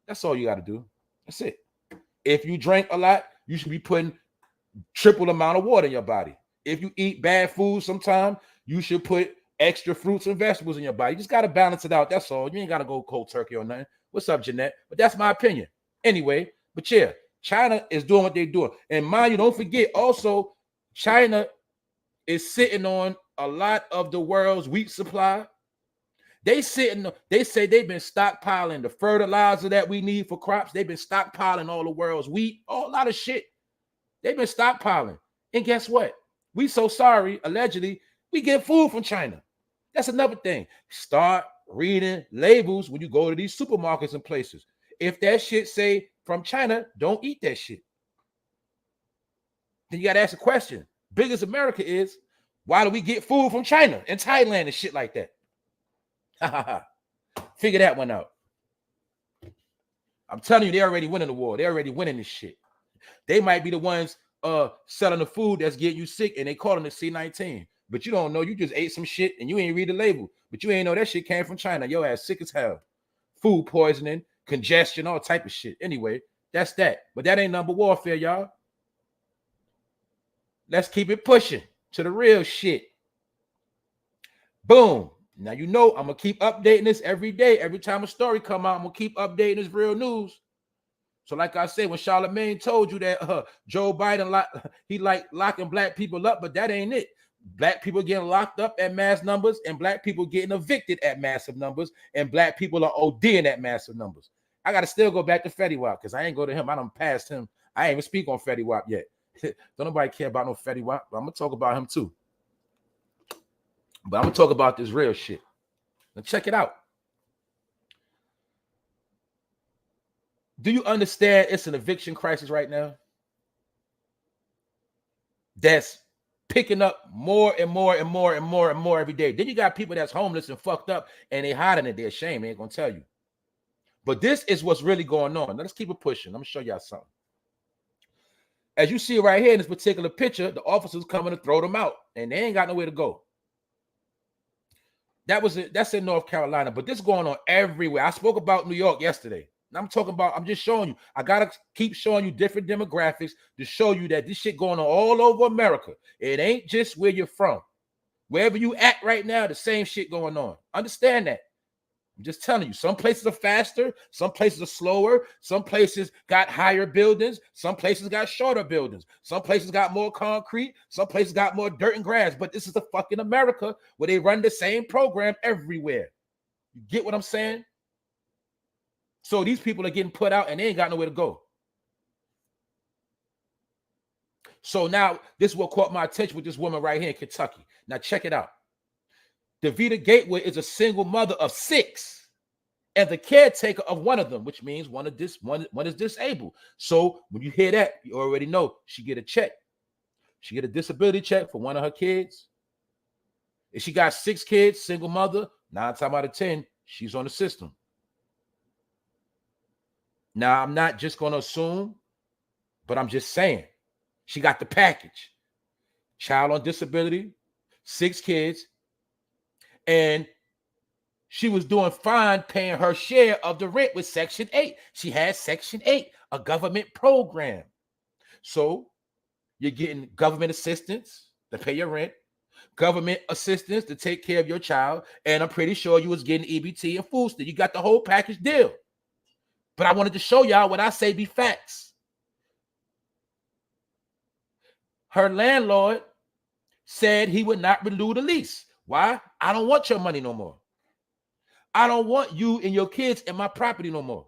that's all you got to do. That's it. If you drink a lot, you should be putting triple amount of water in your body. If you eat bad food sometime, you should put extra fruits and vegetables in your body. You just got to balance it out. That's all. You ain't got to go cold turkey or nothing. What's up, Jeanette? But that's my opinion. Anyway, but yeah, China is doing what they're doing. And mind you, don't forget also, China is sitting on a lot of the world's wheat supply. They say they've been stockpiling the fertilizer that we need for crops. They've been stockpiling all the world's wheat, a lot of shit. They've been stockpiling. And guess what? We so sorry, allegedly, we get food from China. That's another thing. Start reading labels when you go to these supermarkets and places. If that shit say from China, don't eat that shit. Then you got to ask a question. Big as America is, why do we get food from China and Thailand and shit like that? Figure that one out. I'm telling you, they're already winning the war. They're already winning this shit. They might be the ones selling the food that's getting you sick, and they calling it C19. But you don't know. You just ate some shit and you ain't read the label. But you ain't know that shit came from China. Your ass sick as hell. Food poisoning, congestion, all type of shit. Anyway, that's that. But that ain't number warfare, y'all. Let's keep it pushing to the real shit. Boom. Now, you know, I'm going to keep updating this every day. Every time a story come out, I'm going to keep updating this real news. So like I said, when Charlamagne told you that Joe Biden, he like locking black people up, but that ain't it. Black people getting locked up at mass numbers, and black people getting evicted at massive numbers, and black people are ODing at massive numbers. I got to still go back to Fetty WAP because I ain't go to him. I done passed him. I ain't even speak on Fetty WAP yet. Don't nobody care about no Fetty WAP, but I'm going to talk about him too. But I'm going to talk about this real shit. Now check it out. Do you understand it's an eviction crisis right now? That's picking up more and more and more and more and more every day. Then you got people that's homeless and fucked up and they hiding it. They're ashamed. They ain't going to tell you. But this is what's really going on. Now let's keep it pushing. I'm going to show y'all something. As you see right here in this particular picture, the officers coming to throw them out and they ain't got nowhere to go. That's in North Carolina, but this is going on everywhere. I spoke about New York yesterday. I'm just showing you. I gotta keep showing you different demographics to show you that this shit going on all over America. It ain't just where you're from. Wherever you at right now, the same shit going on. Understand that. I'm just telling you, some places are faster, some places are slower, some places got higher buildings, some places got shorter buildings, some places got more concrete, some places got more dirt and grass. But this is the fucking America where they run the same program everywhere. You get what I'm saying? So these people are getting put out and they ain't got nowhere to go. So now this is what caught my attention with this woman right here in Kentucky. Now check it out. Davita Gateway is a single mother of 6 and the caretaker of one of them, which means one is disabled. So when you hear that, you already know she get a check. She get a disability check for one of her kids. If she got 6 kids, single mother, 9 times out of 10, she's on the system. Now, I'm not just going to assume, but I'm just saying she got the package. Child on disability, 6 kids, and she was doing fine paying her share of the rent with Section 8. She had Section 8, a government program. So you're getting government assistance to pay your rent, government assistance to take care of your child, and I'm pretty sure you was getting EBT and food stamps. You got the whole package deal. But I wanted to show y'all what I say be facts. Her landlord said he would not renew the lease. Why? I don't want your money no more. I don't want you and your kids in my property no more.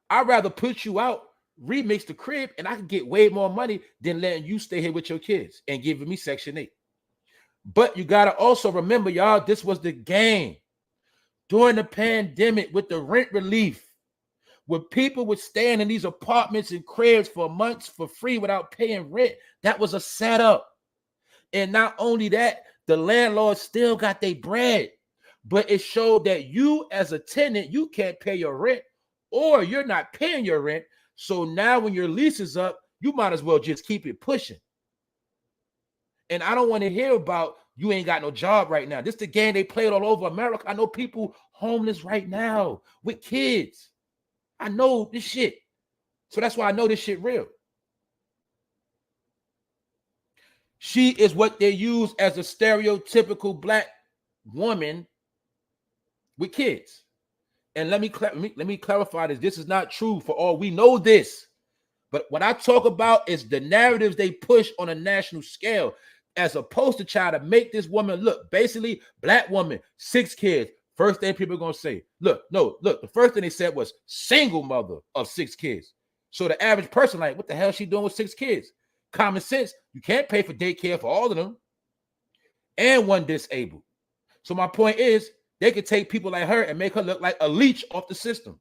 I'd rather put you out, remix the crib, and I can get way more money than letting you stay here with your kids and giving me Section 8. But you got to also remember, y'all, this was the game. During the pandemic with the rent relief, where people would stand in these apartments and cribs for months for free without paying rent, that was a setup. And not only that, the landlord still got their bread, but it showed that you as a tenant, you can't pay your rent or you're not paying your rent. So now when your lease is up, you might as well just keep it pushing. And I don't want to hear about you ain't got no job right now. This the game they played all over America. I know people homeless right now with kids. I know this shit. So that's why I know this shit real. She is what they use as a stereotypical black woman with kids. And let me clarify this. This is not true for all. We know this. But what I talk about is the narratives they push on a national scale as opposed to try to make this woman look, basically, black woman, 6 kids. First thing people are going to say, look, the first thing they said was single mother of 6 kids. So the average person like, what the hell is she doing with 6 kids? Common sense, you can't pay for daycare for all of them and one disabled. So my point is, they could take people like her and make her look like a leech off the system.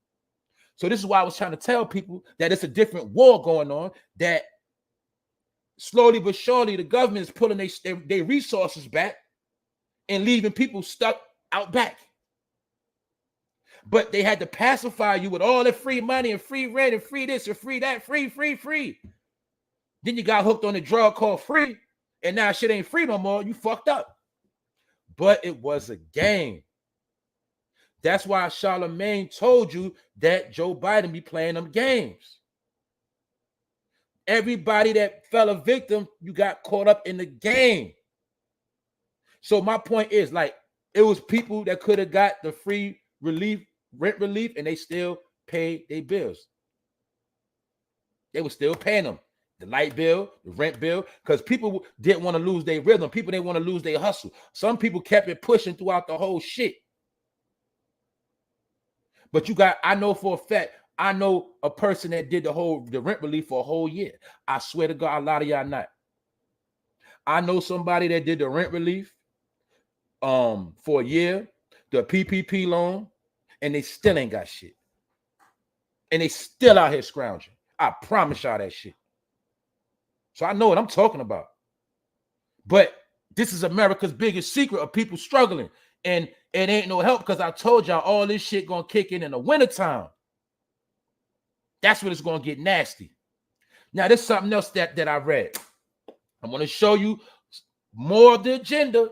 So this is why I was trying to tell people that it's a different war going on, that slowly but surely the government is pulling their resources back and leaving people stuck out back. But they had to pacify you with all the free money and free rent and free this and free that, free. Then you got hooked on a drug called free, and now shit ain't free no more. You fucked up. But it was a game. That's why Charlamagne told you that Joe Biden be playing them games. Everybody that fell a victim, you got caught up in the game. So my point is, like, it was people that could have got the free relief, rent relief, and they still paid their bills. They were still paying them. The light bill, the rent bill, because people didn't want to lose their rhythm. People didn't want to lose their hustle. Some people kept it pushing throughout the whole shit. But you got, I know for a fact, I know a person that did the rent relief for a whole year. I swear to God, a lot of y'all not. I know somebody that did the rent relief for a year, the PPP loan, and they still ain't got shit. And they still out here scrounging. I promise y'all that shit. So I know what I'm talking about. But this is America's biggest secret of people struggling. And it ain't no help because I told y'all all this shit gonna kick in the wintertime. That's when it's gonna get nasty. Now, there's something else that I read. I'm gonna show you more of the agenda.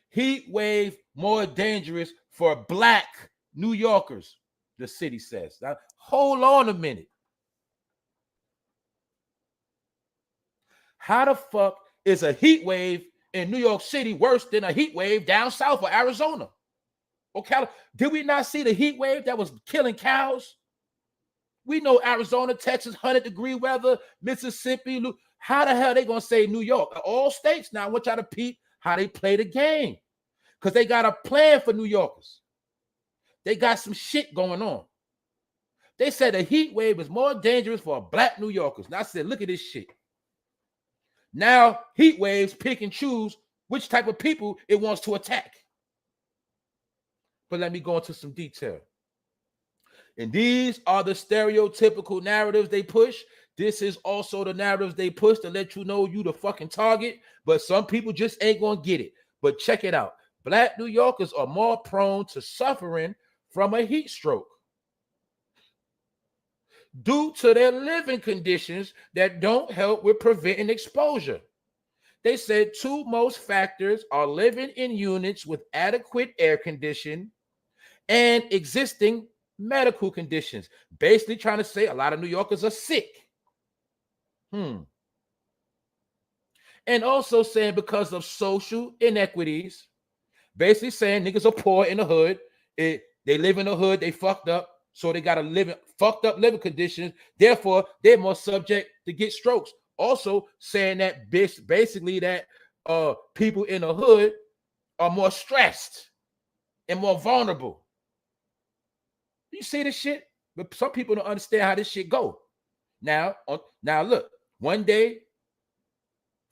Heat wave more dangerous for black New Yorkers, the city says. Now, hold on a minute. How the fuck is a heat wave in New York City worse than a heat wave down south of Arizona? Okay, did we not see the heat wave that was killing cows? We know Arizona, Texas, 100-degree weather, Mississippi. How the hell they gonna say New York? All states now. I want y'all to peep how they play the game, because they got a plan for New Yorkers. They got some shit going on. They said a heat wave is more dangerous for black New Yorkers. Now I said, look at this shit. Now, heat waves pick and choose which type of people it wants to attack. But let me go into some detail. And these are the stereotypical narratives they push. This is also the narratives they push to let you know you the fucking target. But some people just ain't going to get it. But check it out. Black New Yorkers are more prone to suffering from a heat stroke due to their living conditions that don't help with preventing exposure. They said 2 most factors are living in units with adequate air conditioning and existing medical conditions. Basically trying to say a lot of New Yorkers are sick. And also saying because of social inequities, basically saying niggas are poor in the hood. They live in the hood, they fucked up. So they got to live in fucked up living conditions. Therefore, they're more subject to get strokes. Also saying that basically that people in the hood are more stressed and more vulnerable. You see this shit? But some people don't understand how this shit go. Now look, one day,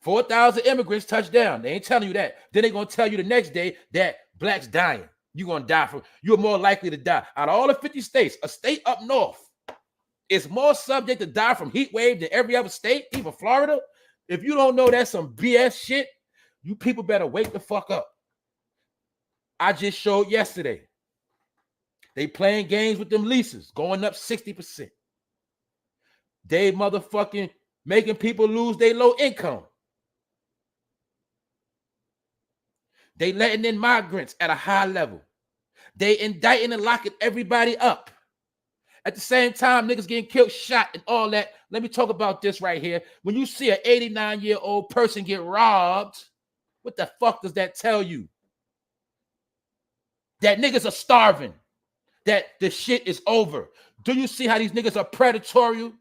4,000 immigrants touched down. They ain't telling you that. Then they're going to tell you the next day that blacks dying. You're going to die from, you're more likely to die. Out of all the 50 states, a state up north is more subject to die from heat wave than every other state, even Florida. If you don't know that's some BS shit, you people better wake the fuck up. I just showed yesterday. They playing games with them leases, going up 60%. They motherfucking making people lose their low income. They letting in migrants at a high level. They indicting and locking everybody up. At the same time, niggas getting killed, shot, and all that. Let me talk about this right here. When you see an 89-year-old person get robbed, what the fuck does that tell you? That niggas are starving. That the shit is over. Do you see how these niggas are predatory?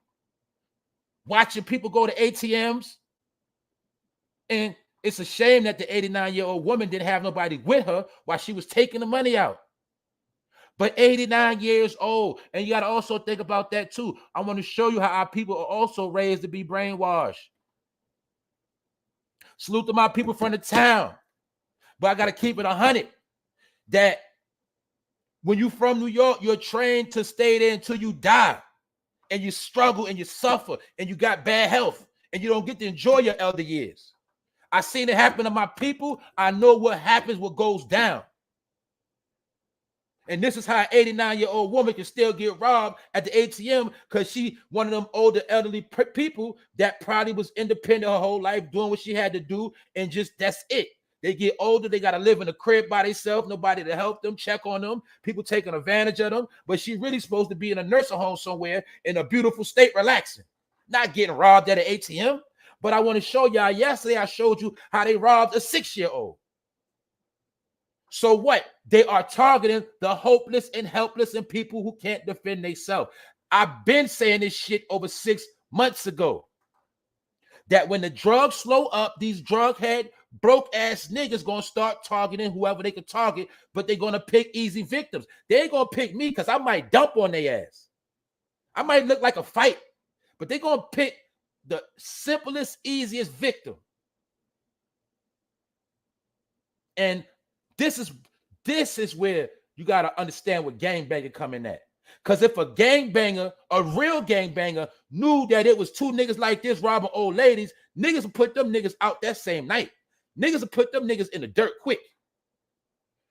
Watching people go to ATMs? And it's a shame that the 89-year-old woman didn't have nobody with her while she was taking the money out. But 89 years old. And you got to also think about that too. I want to show you how our people are also raised to be brainwashed. Salute to my people from the town. But I got to keep it 100. That when you from New York, you're trained to stay there until you die. And you struggle and you suffer and you got bad health. And you don't get to enjoy your elder years. I seen it happen to my people. I know what happens, what goes down. And this is how an 89-year-old woman can still get robbed at the ATM because she one of them older elderly people that probably was independent her whole life, doing what she had to do, and just that's it. They get older, they got to live in a crib by themselves, nobody to help them, check on them, people taking advantage of them. But she really supposed to be in a nursing home somewhere in a beautiful state, relaxing, not getting robbed at an ATM. But I want to show y'all, yesterday I showed you how they robbed a 6-year-old. So what? They are targeting the hopeless and helpless and people who can't defend themselves. I've been saying this shit over 6 months ago. That when the drugs slow up, these drug head, broke ass niggas gonna start targeting whoever they can target, but they're gonna pick easy victims. They ain't gonna pick me because I might dump on their ass. I might look like a fight, but they're gonna pick the simplest, easiest victim. And this is where you got to understand what gangbanger come in at. Because if a gangbanger, a real gangbanger, knew that it was two niggas like this robbing old ladies, niggas would put them niggas out that same night. Niggas would put them niggas in the dirt quick.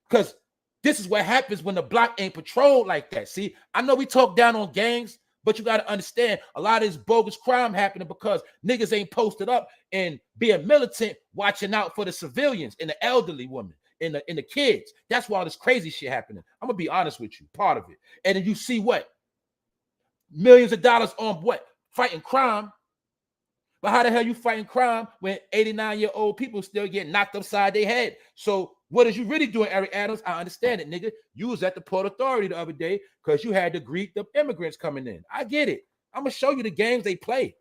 Because this is what happens when the block ain't patrolled like that. See, I know we talk down on gangs, but you got to understand a lot of this bogus crime happening because niggas ain't posted up and being militant, watching out for the civilians and the elderly women. In the kids. That's why all this crazy shit happening. I'm gonna be honest with you, part of it. And then you see what? Millions of dollars on what? Fighting crime. But how the hell you fighting crime when 89-year-old people still get knocked upside their head? So what is you really doing, Eric Adams? I understand it, nigga. You was at the Port Authority the other day because you had to greet the immigrants coming in. I get it. I'm gonna show you the games they play.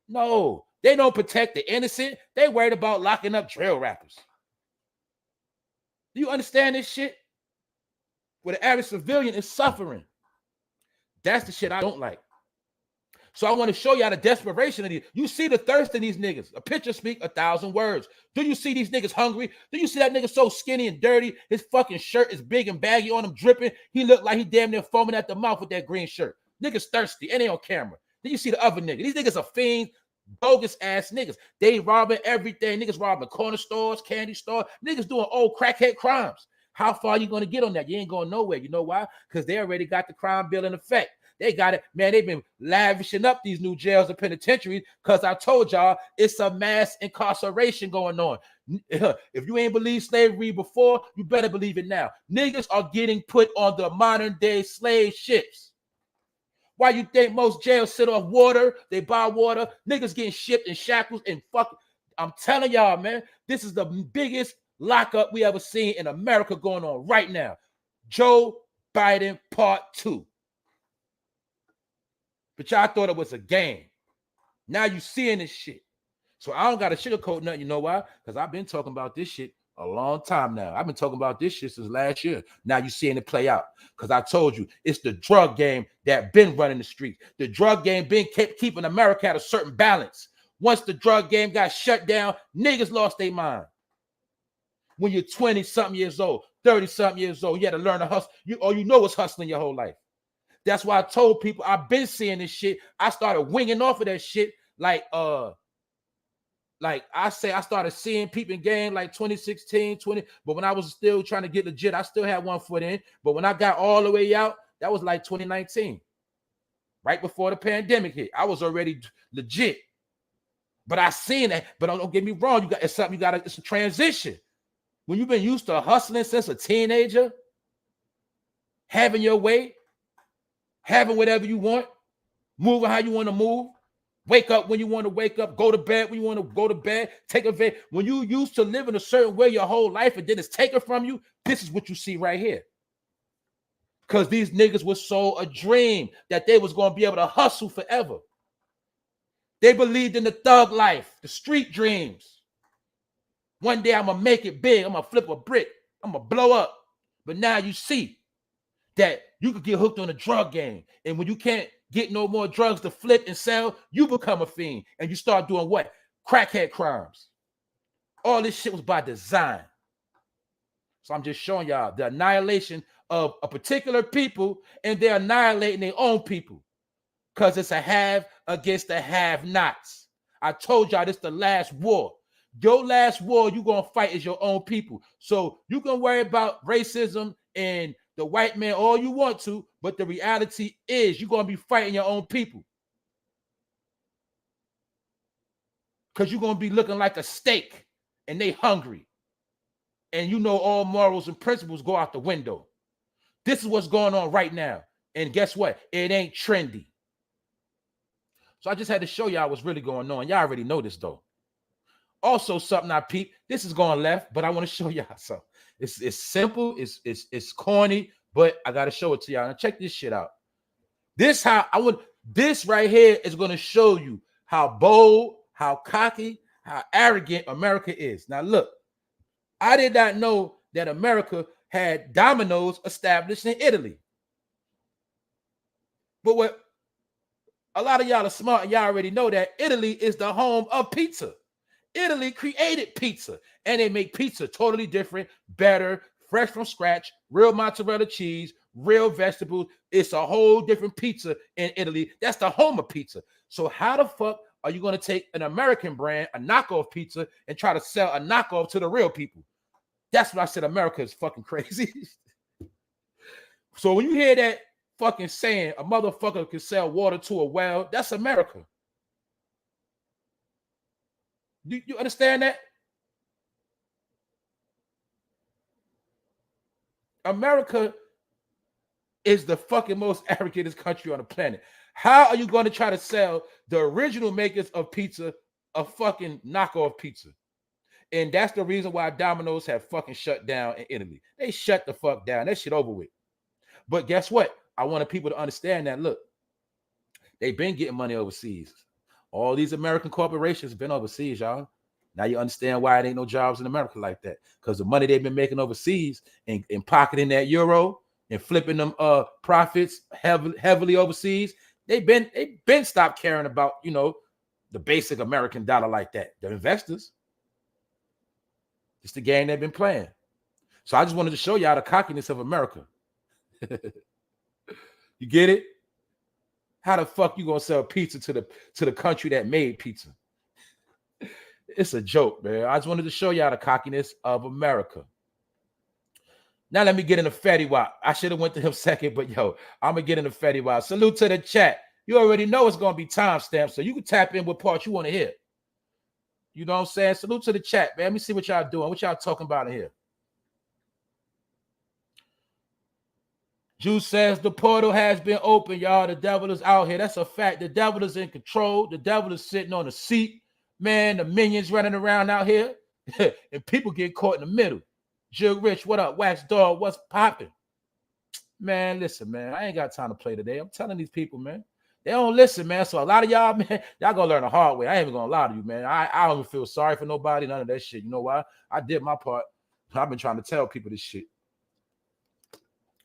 No, they don't protect the innocent. They worried about locking up drill rappers. Do you understand this shit? Where the average civilian is suffering. That's the shit I don't like. So I want to show y'all the desperation of these. You see the thirst in these niggas. A picture speak 1,000 words. Do you see these niggas hungry? Do you see that nigga so skinny and dirty? His fucking shirt is big and baggy on him, dripping. He looked like he damn near foaming at the mouth with that green shirt. Niggas thirsty and they on camera. Then you see the other nigga. These niggas are fiends. Bogus ass niggas. They robbing everything. Niggas robbing corner stores, candy stores. Niggas doing old crackhead crimes. How far you going to get on that? You ain't going nowhere. You know why? Because they already got the crime bill in effect. They got it. Man, they've been lavishing up these new jails and penitentiaries because I told y'all it's a mass incarceration going on. If you ain't believe slavery before, you better believe it now. Niggas are getting put on the modern day slave ships. Why you think most jails sit off water? They buy water. Niggas getting shipped in shackles and fuck. I'm telling y'all, man, this is the biggest lockup we ever seen in America going on right now. Joe Biden Part 2. But y'all thought it was a game. Now you seeing this shit. So I don't got to sugarcoat nothing. You know why? Because I've been talking about this shit a long time now. I've been talking about this shit since last year. Now you seeing it play out. Because I told you, it's the drug game that been running the streets. The drug game been keeping America at a certain balance. Once the drug game got shut down, niggas lost their mind. When you're 20-something years old, 30-something years old, you had to learn to hustle. You know what's hustling your whole life. That's why I told people I've been seeing this shit. I started winging off of that shit like I started seeing people in game like 2016, 20. But when I was still trying to get legit, I still had one foot in. But when I got all the way out, that was like 2019, right before the pandemic hit. I was already legit. But I seen that. But don't get me wrong, it's something it's a transition. when you've been used to hustling since a teenager, having your way, having whatever you want, moving how you want to move, wake up when you want to wake up, go to bed when you want to go to bed, take a bed. When you used to live in a certain way your whole life and then it's taken from you, this is what you see right here. Because these niggas was sold a dream that they was going to be able to hustle forever. They believed in the thug life, the street dreams. One day I'm going to make it big. I'm going to flip a brick. I'm going to blow up. But now you see that you could get hooked on a drug game. And when you can't get no more drugs to flip and sell, you become a fiend. And you start doing what? Crackhead crimes. All this shit was by design. So I'm just showing y'all the annihilation of a particular people, and they're annihilating their own people. Because it's a have against the have-nots. I told y'all this is the last war. Your last war you're going to fight is your own people. So you can worry about racism and the white man all you want to, but the reality is you're going to be fighting your own people. Because you're going to be looking like a steak and they hungry. And you know all morals and principles go out the window. This is what's going on right now. And guess what? It ain't trendy. So I just had to show y'all what's really going on. Y'all already know this though. Also, something I peeped. This is going left, but I want to show y'all something. It's simple, it's corny, but I gotta show it to y'all. Now check this shit out. This right here is gonna show you how bold, how cocky, how arrogant America is. Now look, I did not know that America had Domino's established in Italy. But what a lot of y'all are smart, and y'all already know that Italy is the home of pizza. Italy created pizza, and they make pizza totally different, better, fresh from scratch, real mozzarella cheese, real vegetables. It's a whole different pizza in Italy. That's the home of pizza. So how the fuck are you going to take an American brand, a knockoff pizza, and try to sell a knockoff to the real people? That's what I said. America is fucking crazy. So when you hear that fucking saying, a motherfucker can sell water to a well, that's America. Do you understand that? America is the fucking most arrogant country on the planet. How are you going to try to sell the original makers of pizza a fucking knockoff pizza? And that's the reason why Domino's have fucking shut down in Italy. They shut the fuck down. That shit over with. But guess what? I wanted people to understand that, look, they've been getting money overseas. All these American corporations have been overseas, y'all. Now you understand why it ain't no jobs in America like that. Because the money they've been making overseas and pocketing that euro and flipping them profits heavily overseas, they've been stopped caring about, you know, the basic American dollar like that. The investors. It's the game they've been playing. So I just wanted to show y'all the cockiness of America. You get it? How the fuck you gonna sell pizza to the country that made pizza? It's a joke, man. I just wanted to show y'all the cockiness of America. Now let me get into Fetty WAP. I should have went to him second, but yo, I'm gonna get into Fetty WAP. Salute to the chat. You already know it's gonna be timestamped, so you can tap in what part you want to hear. You know what I'm saying? Salute to the chat, man. Let me see what y'all doing. What y'all talking about in here? Juice says the portal has been open, y'all. The devil is out here. That's a fact. The devil is in control. The devil is sitting on the seat. Man, the minions running around out here. And people get caught in the middle. Jill Rich, what up? Wax Dog, what's popping? Man, listen, man. I ain't got time to play today. I'm telling these people, man. They don't listen, man. So a lot of y'all, man, y'all gonna learn the hard way. I ain't even gonna lie to you, man. I don't even feel sorry for nobody, none of that shit. You know why? I did my part. I've been trying to tell people this shit.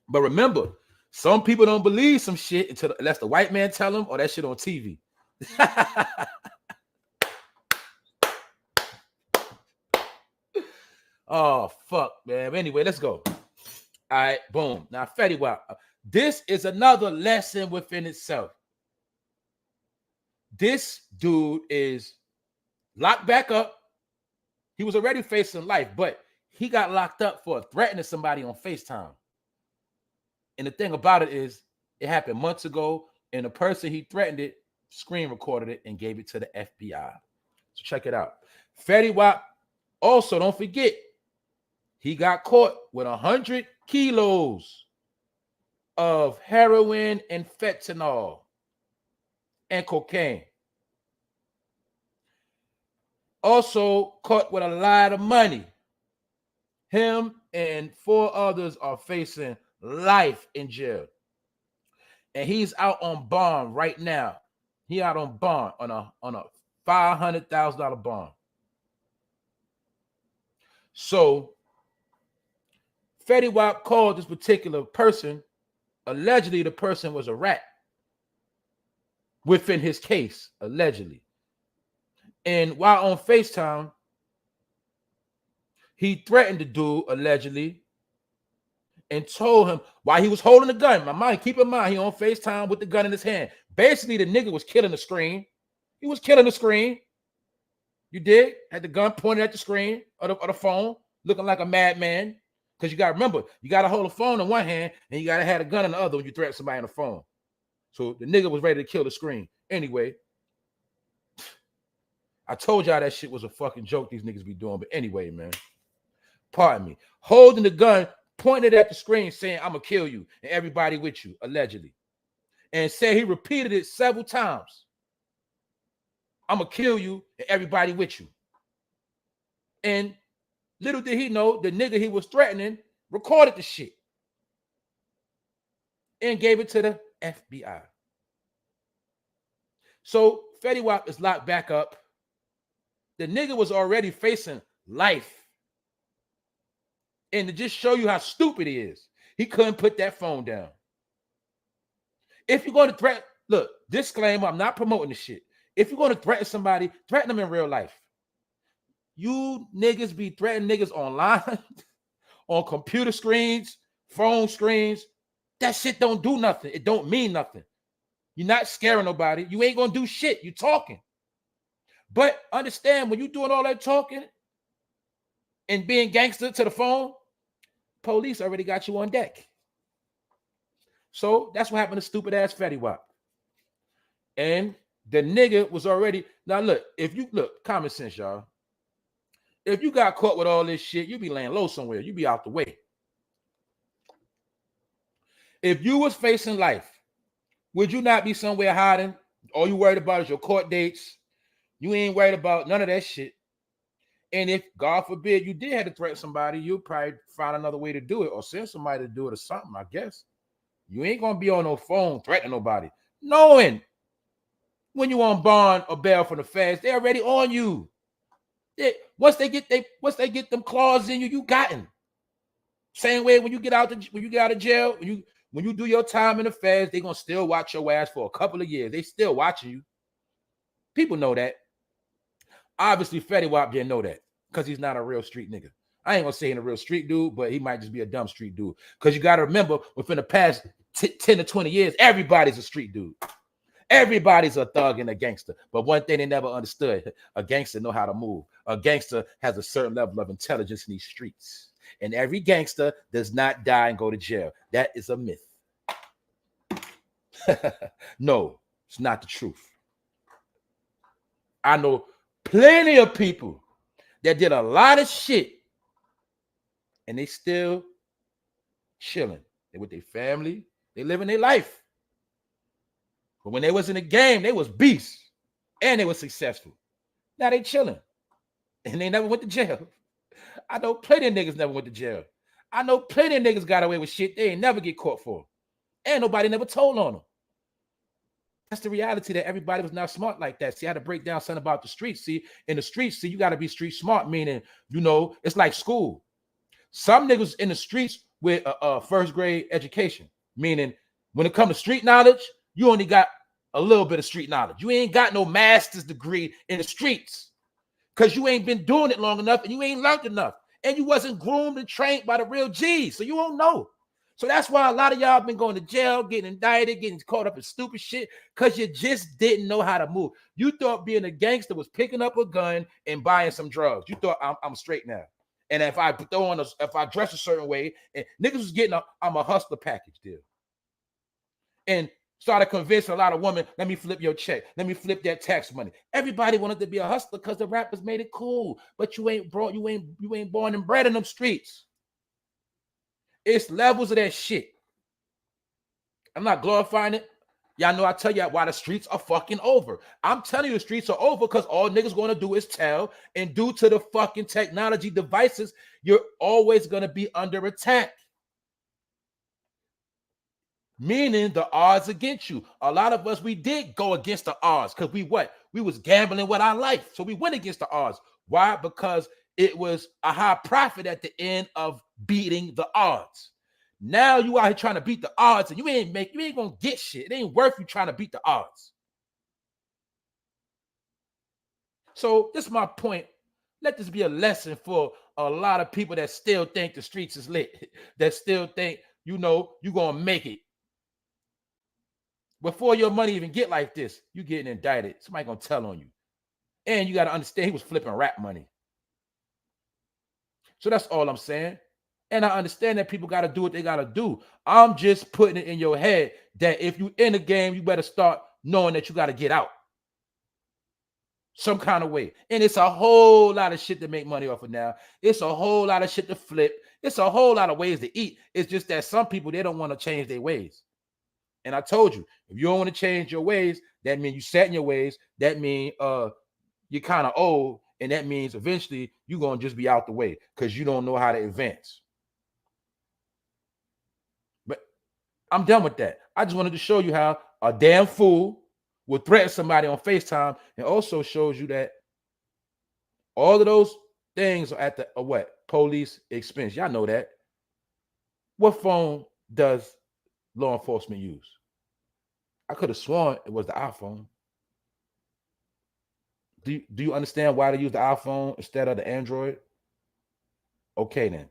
But remember, some people don't believe some shit unless the white man tell them or that shit on TV. Oh, fuck, man. Anyway, let's go. All right, boom. Now, Fetty WAP. This is another lesson within itself. This dude is locked back up. He was already facing life, but he got locked up for threatening somebody on FaceTime. And the thing about it is, it happened months ago, and the person he threatened it screen recorded it and gave it to the FBI. So check it out. Fetty WAP, also, don't forget, he got caught with 100 kilos of heroin and fentanyl and cocaine. Also caught with a lot of money. Him and 4 others are facing life in jail. And he's out on bond right now. He out on bond on a $500,000 bond. So Fetty WAP called this particular person. Allegedly, the person was a rat within his case, allegedly. And while on FaceTime, he threatened the dude, allegedly, and told him while he was holding the gun. My mind, keep in mind, he on FaceTime with the gun in his hand. Basically, the nigga was killing the screen. He was killing the screen. You dig? Had the gun pointed at the screen of the phone, looking like a madman. Because you got to remember, you got to hold a phone in one hand and you got to have a gun in the other when you threaten somebody on the phone. So the nigga was ready to kill the screen. Anyway, I told y'all that shit was a fucking joke these niggas be doing. But anyway, man, pardon me. Holding the gun, pointed at the screen saying, I'm going to kill you and everybody with you, allegedly. And said he repeated it several times. I'm going to kill you and everybody with you. And little did he know, the nigga he was threatening recorded the shit and gave it to the FBI. So Fetty WAP is locked back up. The nigga was already facing life. And to just show you how stupid he is, he couldn't put that phone down. If you're going to threaten, look, disclaimer, I'm not promoting this shit. If you're going to threaten somebody, threaten them in real life. You niggas be threatening niggas online, on computer screens, phone screens. That shit don't do nothing. It don't mean nothing. You're not scaring nobody. You ain't going to do shit. You talking. But understand, when you doing all that talking and being gangster to the phone, police already got you on deck. So that's what happened to stupid ass Fetty WAP. And the nigga was already, now look, if you look, common sense, y'all. If you got caught with all this shit, you be laying low somewhere. You be out the way. If you was facing life, would you not be somewhere hiding? All you worried about is your court dates. You ain't worried about none of that shit. And if, God forbid, you did have to threaten somebody, you'll probably find another way to do it or send somebody to do it or something, I guess. You ain't going to be on no phone threatening nobody. Knowing when you on bond or bail from the feds, they're already on you. Once they get them claws in you, you got them. Same way when you get out of jail, when you do your time in the feds, they're gonna still watch your ass for a couple of years. They still watching you. People know that. Obviously, Fetty WAP didn't know that because he's not a real street nigga. I ain't gonna say he's a real street dude, but he might just be a dumb street dude. Because you gotta remember, within the past 10 to 20 years, everybody's a street dude. Everybody's a thug and a gangster. But one thing they never understood, a gangster know how to move. A gangster has a certain level of intelligence in these streets. And every gangster does not die and go to jail. That is a myth. No, it's not the truth. I know plenty of people that did a lot of shit and they still chilling. They with their family. They living their life. But when they was in the game, they was beasts. And they was successful. Now they chilling. And they never went to jail. I know plenty of niggas never went to jail. I know plenty of niggas got away with shit they ain't never get caught for. And nobody never told on them. That's the reality, that everybody was not smart like that. See, I had to break down something about the streets. See, in the streets, you got to be street smart, meaning, it's like school. Some niggas in the streets with a first grade education, meaning when it comes to street knowledge, you only got a little bit of street knowledge. You ain't got no master's degree in the streets because you ain't been doing it long enough and you ain't learned enough. And you wasn't groomed and trained by the real G's, so you won't know. So that's why a lot of y'all been going to jail, getting indicted, getting caught up in stupid shit, because you just didn't know how to move. You thought being a gangster was picking up a gun and buying some drugs. You thought I'm straight now. And if I dress a certain way, and niggas was getting I'm a hustler package deal. And started convincing a lot of women, let me flip your check. Let me flip that tax money. Everybody wanted to be a hustler because the rappers made it cool. But you ain't born and bred in them streets. It's levels of that shit. I'm not glorifying it. Y'all know I tell you why the streets are fucking over. I'm telling you the streets are over because all niggas going to do is tell, and due to the fucking technology devices, you're always going to be under attack. Meaning the odds against you. A lot of us, we did go against the odds because we was gambling with our life. So we went against the odds. Why? Because it was a high profit at the end of beating the odds. Now you out here trying to beat the odds and you ain't gonna get shit. It ain't worth you trying to beat the odds. So this is my point. Let this be a lesson for a lot of people that still think the streets is lit, that still think, you know, you're gonna make it. Before your money even get like this, you getting indicted. Somebody gonna tell on you. And you got to understand he was flipping rap money. So that's all I'm saying. And I understand that people got to do what they got to do. I'm just putting it in your head that if you in the game, you better start knowing that you got to get out some kind of way. And it's a whole lot of shit to make money off of now. It's a whole lot of shit to flip. It's a whole lot of ways to eat. It's just that some people, they don't want to change their ways. And I told you, if you don't want to change your ways, that means you set in your ways. That means you're kind of old. And that means eventually you're going to just be out the way because you don't know how to advance. But I'm done with that. I just wanted to show you how a damn fool will threaten somebody on FaceTime, and also shows you that all of those things are at the police expense. Y'all know that. What phone does law enforcement use? I could have sworn it was the iPhone. Do you understand why they use the iPhone instead of the Android? Okay, then.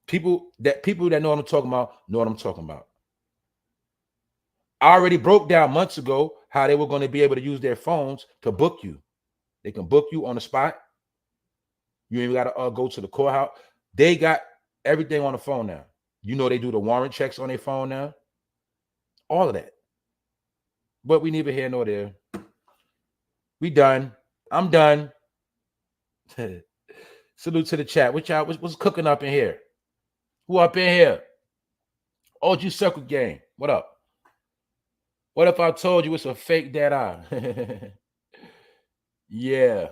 People that know what I'm talking about know what I'm talking about. I already broke down months ago how they were going to be able to use their phones to book you. They can book you on the spot. You ain't got to go to the courthouse. They got everything on the phone now. You know they do the warrant checks on their phone now. All of that. But we neither here nor there. We done. I'm done. Salute to the chat. What's cooking up in here? Who up in here? OG Circle Gang. What up? What if I told you it's a fake dead eye? Yeah.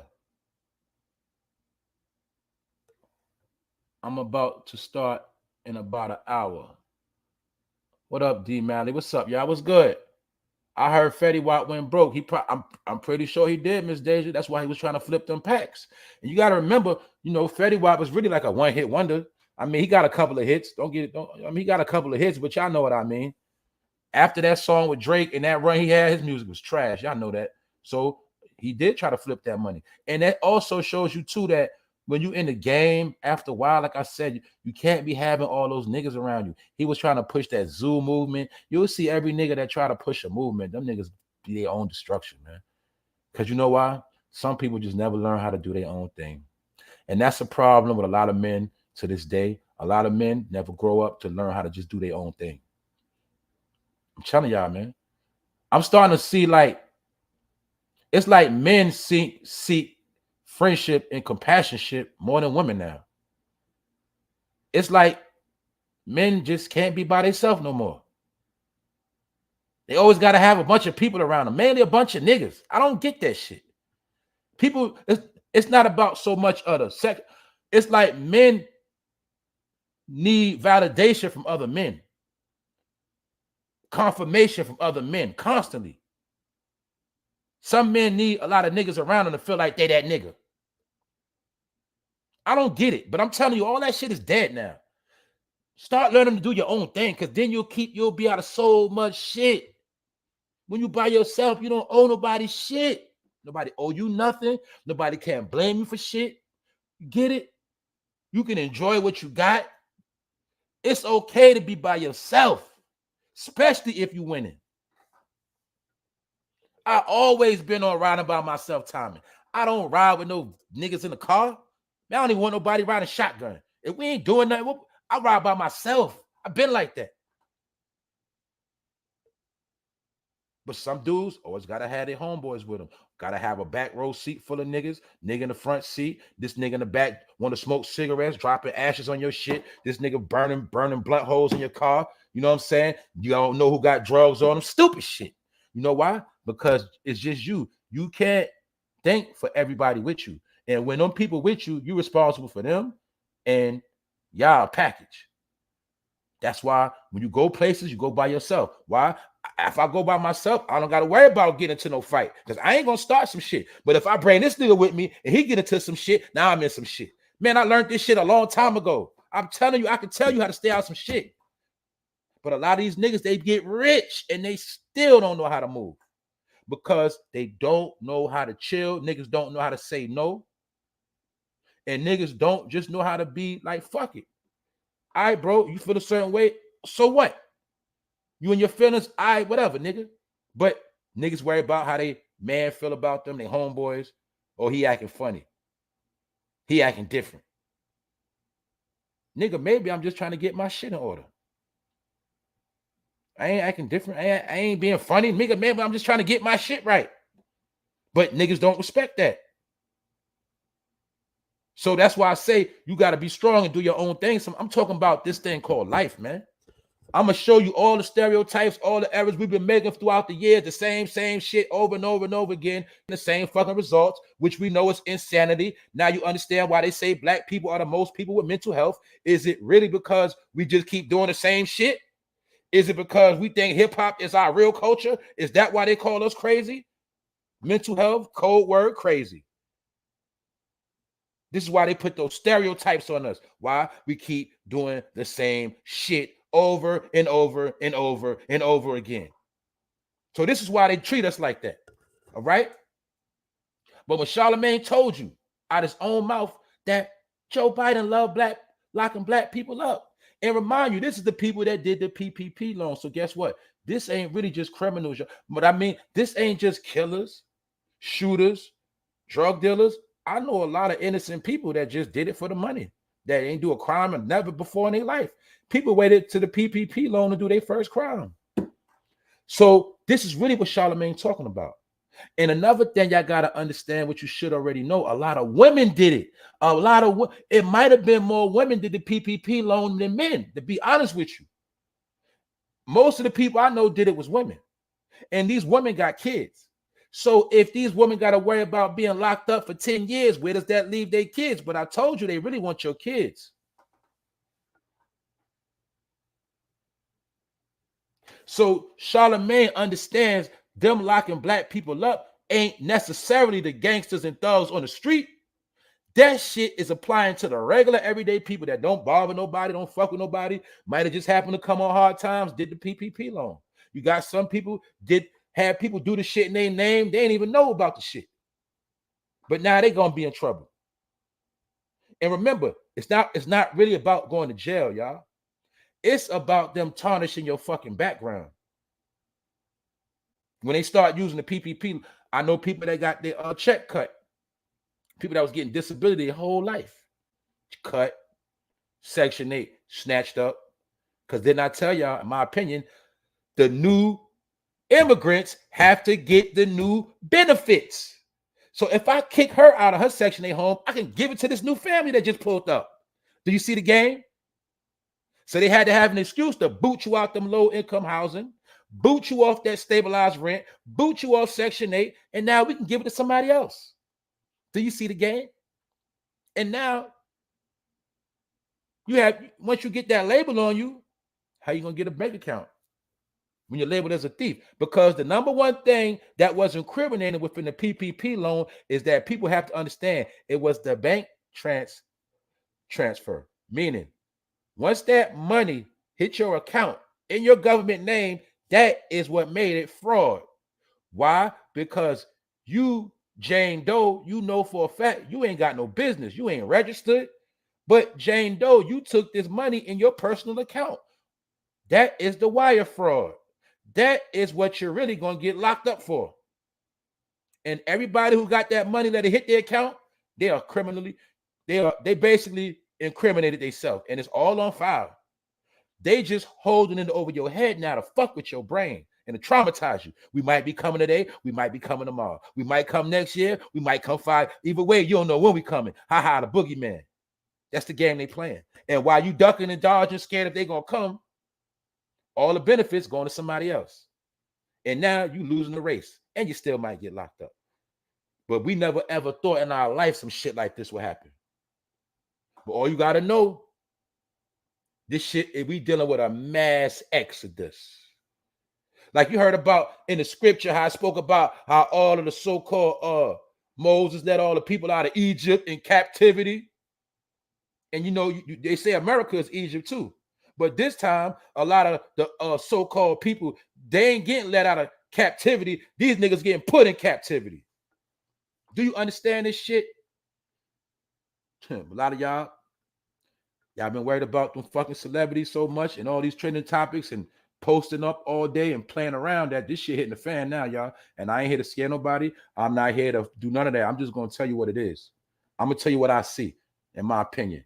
I'm about to start in about an hour. What up, D Malley? What's up, y'all? What's good? I heard Fetty WAP went broke. I'm pretty sure he did, Miss Deja. That's why he was trying to flip them packs. And you got to remember, you know, Fetty WAP was really like a one-hit wonder. I mean, he got a couple of hits. He got a couple of hits, but y'all know what I mean. After that song with Drake and that run he had, his music was trash. Y'all know that. So he did try to flip that money. And that also shows you, too, that when you in the game, after a while, like I said, you can't be having all those niggas around you. He was trying to push that zoo movement. You'll see every nigga that try to push a movement, them niggas be their own destruction, man. Because you know why? Some people just never learn how to do their own thing. And that's a problem with a lot of men to this day. A lot of men never grow up to learn how to just do their own thing. I'm telling y'all, man. I'm starting to see it's like men seek friendship and companionship more than women now. It's like men just can't be by themselves no more. They always got to have a bunch of people around them, mainly a bunch of niggas. I don't get that shit. People, it's not about so much other sex. It's like men need validation from other men, confirmation from other men constantly. Some men need a lot of niggas around them to feel like they that nigga. I don't get it, but I'm telling you, all that shit is dead now. Start learning to do your own thing, because then you'll be out of so much shit. When you by yourself, you don't owe nobody shit. Nobody owe you nothing. Nobody can blame you for shit. You get it? You can enjoy what you got. It's okay to be by yourself, especially if you're winning. I always been on riding by myself timing. I don't ride with no niggas in the car. I don't even want nobody riding shotgun. If we ain't doing nothing, I, I ride by myself. I've been like that. But some dudes always gotta have their homeboys with them. Gotta have a back row seat full of niggas, nigga in the front seat. This nigga in the back want to smoke cigarettes, dropping ashes on your shit. This nigga burning blunt holes in your car. You know what I'm saying? You don't know who got drugs on them. Stupid shit. You know why? Because it's just you. You can't think for everybody with you. And when them people with you, you're responsible for them and y'all package. That's why when you go places, you go by yourself. Why? If I go by myself, I don't got to worry about getting into no fight because I ain't going to start some shit. But if I bring this nigga with me and he get into some shit, now I'm in some shit. Man, I learned this shit a long time ago. I'm telling you, I can tell you how to stay out some shit. But a lot of these niggas, they get rich and they still don't know how to move because they don't know how to chill. Niggas don't know how to say no. And niggas don't just know how to be like, fuck it. All right, bro, you feel a certain way. So what? You and your feelings, all right, whatever, nigga. But niggas worry about how they man feel about them, they homeboys, or he acting funny. He acting different. Nigga, maybe I'm just trying to get my shit in order. I ain't acting different. I ain't being funny. Nigga, maybe I'm just trying to get my shit right. But niggas don't respect that. So that's why I say you got to be strong and do your own thing. So I'm talking about this thing called life, man. I'm going to show you all the stereotypes, all the errors we've been making throughout the years, the same shit over and over and over again, the same fucking results, which we know is insanity. Now you understand why they say black people are the most people with mental health. Is it really because we just keep doing the same shit? Is it because we think hip hop is our real culture? Is that why they call us crazy? Mental health, code word, crazy. This is why they put those stereotypes on us. Why? We keep doing the same shit over and over and over and over again. So this is why they treat us like that. All right? But when Charlamagne told you out his own mouth that Joe Biden loved locking black people up, and remind you, this is the people that did the PPP loan. So guess what? This ain't really just criminals. But I mean, this ain't just killers, shooters, drug dealers. I know a lot of innocent people that just did it for the money, that ain't do a crime and never before in their life. People waited to the PPP loan to do their first crime. So this is really what Charlamagne talking about. And another thing y'all got to understand, what you should already know, a lot of women did it. It might have been more women did the PPP loan than men, to be honest with you. Most of the people I know did it was women. And these women got kids. So if these women got to worry about being locked up for 10 years, where does that leave their kids? But I told you, they really want your kids. So Charlamagne understands them locking black people up ain't necessarily the gangsters and thugs on the street. That shit is applying to the regular everyday people that don't bother nobody, don't fuck with nobody, might have just happened to come on hard times, did the PPP loan. You got some people have people do the shit in their name, they ain't even know about the shit. But now they gonna be in trouble. And remember, it's not really about going to jail, y'all. It's about them tarnishing your fucking background. When they start using the PPP, I know people that got their check cut. People that was getting disability their whole life. Cut, Section 8, snatched up. Because didn't I tell y'all, in my opinion, the new immigrants have to get the new benefits. So if I kick her out of her Section 8 home, I can give it to this new family that just pulled up. Do you see the game? So they had to have an excuse to boot you out them low-income housing, boot you off that stabilized rent, boot you off Section 8, and now we can give it to somebody else. Do you see the game? And now once you get that label on you, how you going to get a bank account when you're labeled as a thief? Because the number one thing that was incriminated within the PPP loan is that people have to understand it was the bank transfer, meaning once that money hit your account in your government name, that is what made it fraud. Why? Because you, Jane Doe, you know for a fact you ain't got no business. You ain't registered. But Jane Doe, you took this money in your personal account. That is the wire fraud. That is what you're really going to get locked up for. And everybody who got that money that it hit their account, they are criminally, they basically incriminated themselves, and it's all on file. They just holding it over your head now to fuck with your brain. and to traumatize you. We might be coming today. We might be coming tomorrow. We might come next year. We might come 5. Either way, you don't know when we coming. Ha, the boogeyman. That's the game they playing. And while you ducking and dodging, scared if they going to come, all the benefits going to somebody else. And now you losing the race. And you still might get locked up. But we never ever thought in our life some shit like this would happen. But all you got to know, this shit, we dealing with a mass exodus. Like you heard about in the scripture, how I spoke about how all of the so-called Moses led all the people out of Egypt in captivity. And you know, they say America is Egypt too. But this time, a lot of the so-called people, they ain't getting let out of captivity. These niggas getting put in captivity. Do you understand this shit? A lot of y'all been worried about them fucking celebrities so much and all these trending topics and posting up all day and playing around that this shit hitting the fan now, y'all. And I ain't here to scare nobody. I'm not here to do none of that. I'm just going to tell you what it is. I'm going to tell you what I see, in my opinion.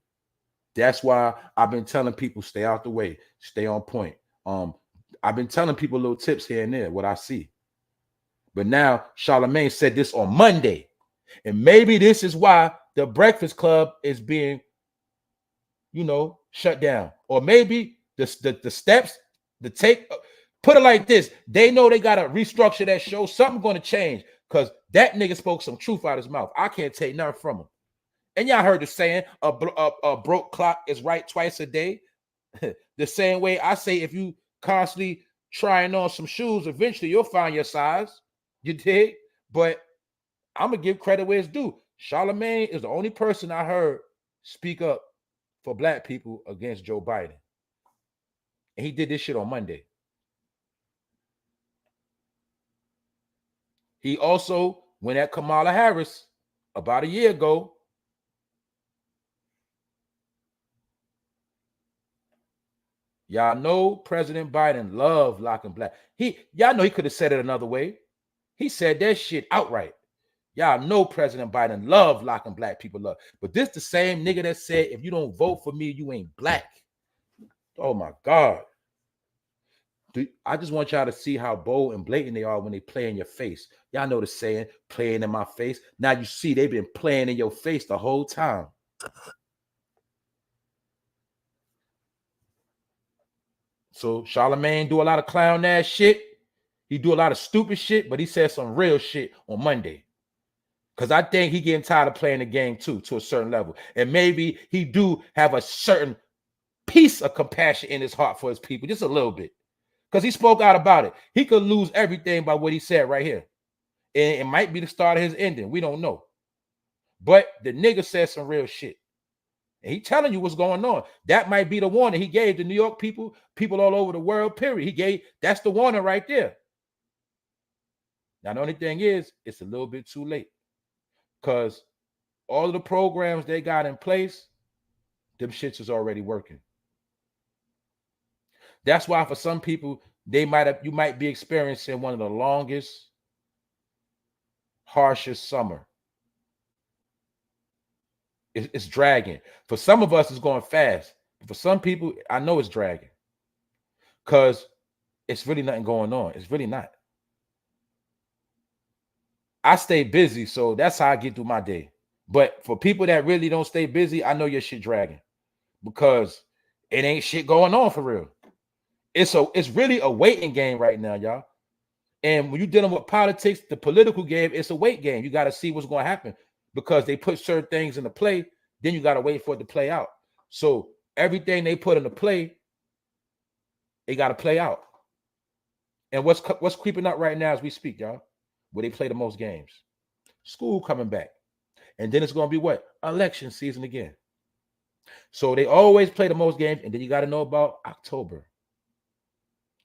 That's why I've been telling people stay out the way, stay on point. I've been telling people little tips here and there, what I see. But now Charlamagne said this on Monday. And maybe this is why the Breakfast Club is being, you know, shut down. Or maybe the steps, the take, put it like this. They know they got to restructure that show. Something's going to change because that nigga spoke some truth out of his mouth. I can't take nothing from him. And y'all heard the saying, a broke clock is right twice a day. The same way I say, if you constantly trying on some shoes, eventually you'll find your size. You dig? But I'm going to give credit where it's due. Charlamagne is the only person I heard speak up for black people against Joe Biden. And he did this shit on Monday. He also went at Kamala Harris about a year ago. Y'all know President Biden loved locking black. Y'all know he could have said it another way. He said that shit outright. Y'all know President Biden loved locking black people up. But this the same nigga that said, if you don't vote for me, you ain't black. Oh my God. I just want y'all to see how bold and blatant they are when they play in your face. Y'all know the saying, playing in my face. Now you see they've been playing in your face the whole time. So Charlamagne do a lot of clown ass shit. He do a lot of stupid shit, but he said some real shit on Monday. Because I think he getting tired of playing the game too, to a certain level. And maybe he do have a certain piece of compassion in his heart for his people, just a little bit. Because he spoke out about it. He could lose everything by what he said right here. And it might be the start of his ending. We don't know. But the nigga said some real shit. And he telling you what's going on. That might be the warning he gave the New York people all over the world, period. That's the warning right there. Now, the only thing is, it's a little bit too late. Because all of the programs they got in place, them shits is already working. That's why for some people, you might be experiencing one of the longest, harshest summer. It's dragging. For some of us, it's going fast. But for some people, I know it's dragging. Because it's really nothing going on. It's really not. I stay busy, so that's how I get through my day. But for people that really don't stay busy, I know your shit dragging. Because it ain't shit going on for real. It's really a waiting game right now, y'all. And when you're dealing with politics, the political game, it's a wait game. You got to see what's going to happen because they put certain things into play. Then you got to wait for it to play out. So everything they put into play, they got to play out. And what's creeping up right now as we speak, y'all, where they play the most games? School coming back. And then it's going to be what? Election season again. So they always play the most games. And then you got to know about October.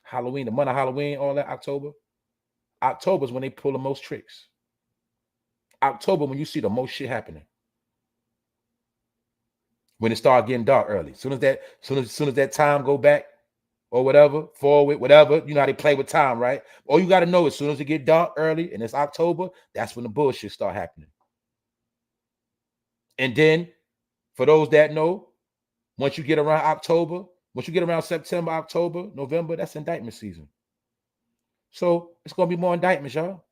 Halloween, the month of Halloween, all that, October. October is when they pull the most tricks. October when you see the most shit happening. When it start getting dark early. Soon as that time go back or whatever, forward, whatever, you know how they play with time, right? All you got to know as soon as it get dark early and it's October, that's when the bullshit start happening. And then for those that know, once you get around October, once you get around September, October, November, that's indictment season. So it's gonna be more indictments, y'all,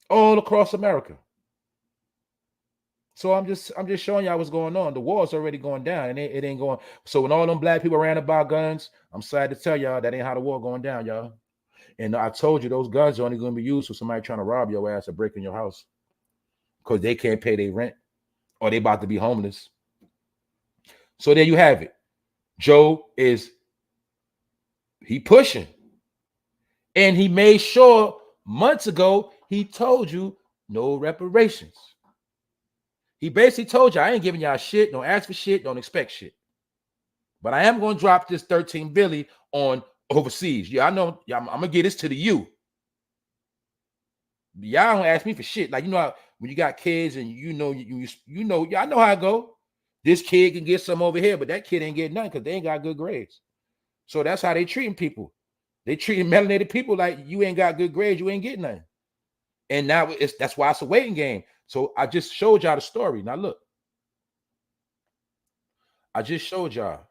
all across America. So I'm just showing y'all what's going on. The war's already going down, and it ain't going. So when all them black people ran about guns, I'm sad to tell y'all that ain't how the war going down, y'all. And I told you those guns are only going to be used for somebody trying to rob your ass or break in your house because they can't pay their rent or they about to be homeless. So there you have it. Joe he pushing. And he made sure months ago, he told you no reparations. He basically told you, I ain't giving y'all shit, don't ask for shit, don't expect shit. But I am going to drop this 13 billion on overseas. Yeah, I know. Yeah, I'm going to get this to the U. Y'all don't ask me for shit. Like, you know, when you got kids and you know, y'all know how I go. This kid can get some over here, but that kid ain't getting nothing because they ain't got good grades. So that's how they treating people. They treating melanated people like you ain't got good grades, you ain't getting nothing. And now that's why it's a waiting game. So I just showed y'all the story. Now look, I just showed y'all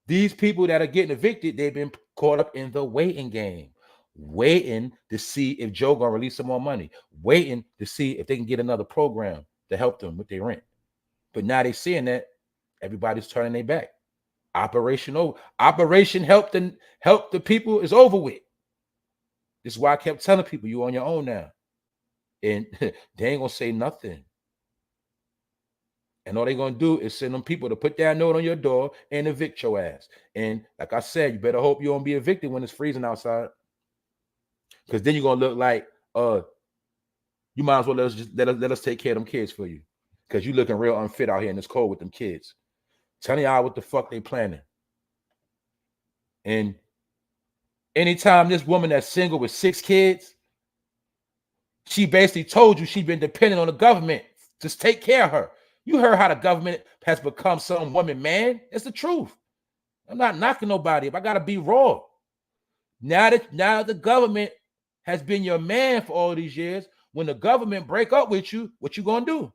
these people that are getting evicted, they've been caught up in the waiting game, waiting to see if Joe gonna release some more money, waiting to see if they can get another program to help them with their rent. But now they seeing that everybody's turning their back. Operation help the people is over with. This is why I kept telling people you on your own now. And they ain't gonna say nothing. And all they're gonna do is send them people to put that note on your door and evict your ass. And like I said, you better hope you don't be evicted when it's freezing outside. Because then you're gonna look like you might as well let us take care of them kids for you. Because you looking real unfit out here in this cold with them kids. Telling y'all what the fuck they planning. And anytime this woman that's single with 6 kids, she basically told you she's been dependent on the government to take care of her. You heard how the government has become some woman man. It's the truth. I'm not knocking nobody. If I gotta be raw. Now the government has been your man for all these years. When the government break up with you, what you gonna do?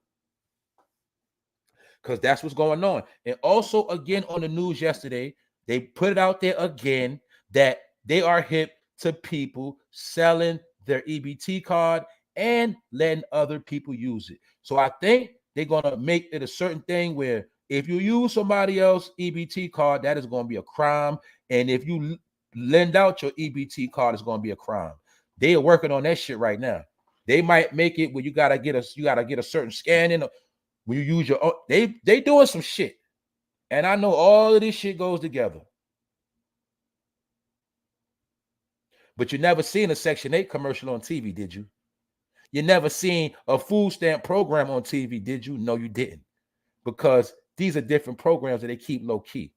Because that's what's going on. And also, again, on the news yesterday, they put it out there again that they are hip to people selling their EBT card and letting other people use it. So I think they're going to make it a certain thing where if you use somebody else's EBT card, that is going to be a crime. And if you lend out your EBT card, it's going to be a crime. They are working on that shit right now. They might make it where you gotta get a certain scan in when you use your own. They doing some shit. And I know all of this shit goes together. But you never seen a Section 8 commercial on TV, did you? You never seen a food stamp program on TV, did you? No, you didn't. Because these are different programs that they keep low key.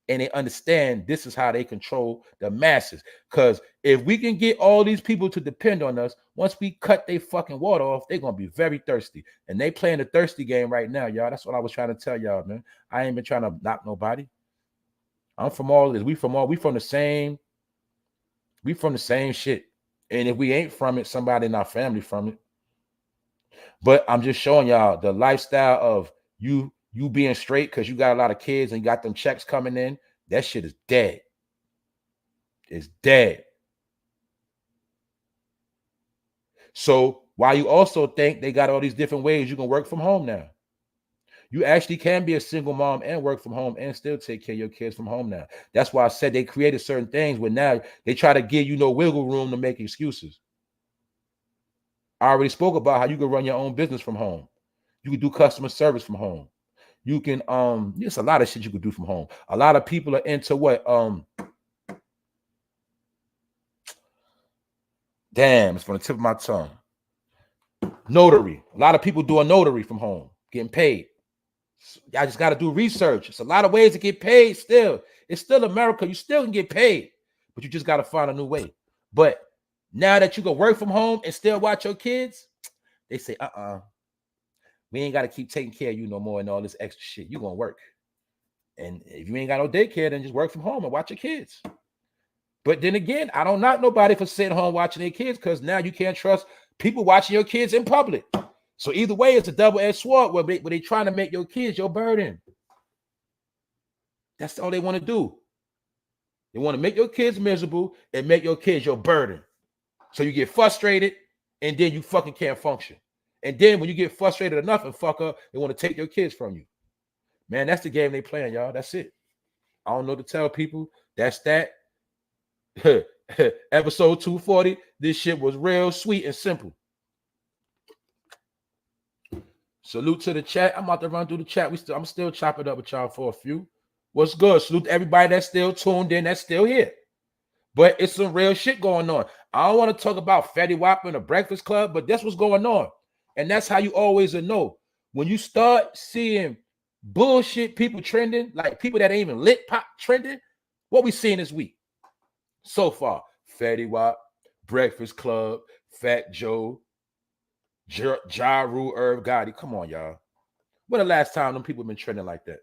And they understand this is how they control the masses. Because if we can get all these people to depend on us, once we cut their fucking water off, they're going to be very thirsty. And they playing the thirsty game right now, y'all. That's what I was trying to tell y'all, man. I ain't been trying to knock nobody. I'm from all this. We from the same shit. And if we ain't from it, somebody in our family from it. But I'm just showing y'all the lifestyle of you being straight because you got a lot of kids and you got them checks coming in. That shit is dead. It's dead. So while you also think they got all these different ways you can work from home now. You actually can be a single mom and work from home and still take care of your kids from home now. That's why I said they created certain things where now they try to give you no wiggle room to make excuses. I already spoke about how you can run your own business from home. You can do customer service from home. You can there's a lot of shit you can do from home. A lot of people are into what damn, it's from the tip of my tongue. Notary. A lot of people do a notary from home, getting paid. Y'all just got to do research. It's a lot of ways to get paid still. It's still America. You still can get paid, but you just got to find a new way. But now that you can work from home and still watch your kids, they say, we ain't got to keep taking care of you no more and all this extra shit. You going to work. And if you ain't got no daycare, then just work from home and watch your kids. But then again, I don't knock nobody for sitting home watching their kids because now you can't trust people watching your kids in public. So either way, it's a double-edged sword where they trying to make your kids your burden. That's all they want to do. They want to make your kids miserable and make your kids your burden. So you get frustrated and then you fucking can't function. And then when you get frustrated enough and fuck up, they want to take your kids from you. Man, that's the game they playing, y'all. That's it. I don't know to tell people. That's that. Episode 240. This shit was real sweet and simple. Salute to the chat. I'm about to run through the chat. I'm still chopping up with y'all for a few. What's good? Salute to everybody that's still tuned in, that's still here. But it's some real shit going on. I don't want to talk about Fetty WAP and the Breakfast Club, but that's what's going on. And that's how you always know. When you start seeing bullshit people trending, like people that ain't even lit pop trending, what we seeing this week so far? Fetty WAP, Breakfast Club, fatjoe, jarule, irvgotti. Come on, y'all. When the last time them people been trending like that?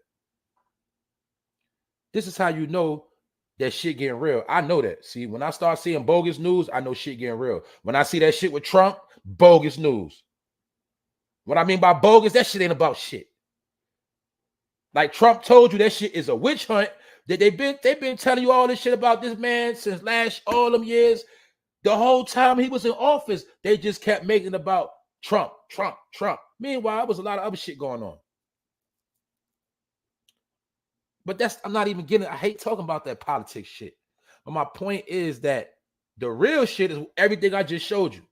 This is how you know that shit getting real. I know that. See, when I start seeing bogus news, I know shit getting real. When I see that shit with Trump, bogus news. What I mean by bogus, that shit ain't about shit. Like Trump told you that shit is a witch hunt. That they've been telling you all this shit about this man since all them years. The whole time he was in office, they just kept making it about Trump. Meanwhile, there was a lot of other shit going on. But I'm not even getting, I hate talking about that politics shit. But my point is that the real shit is everything I just showed you.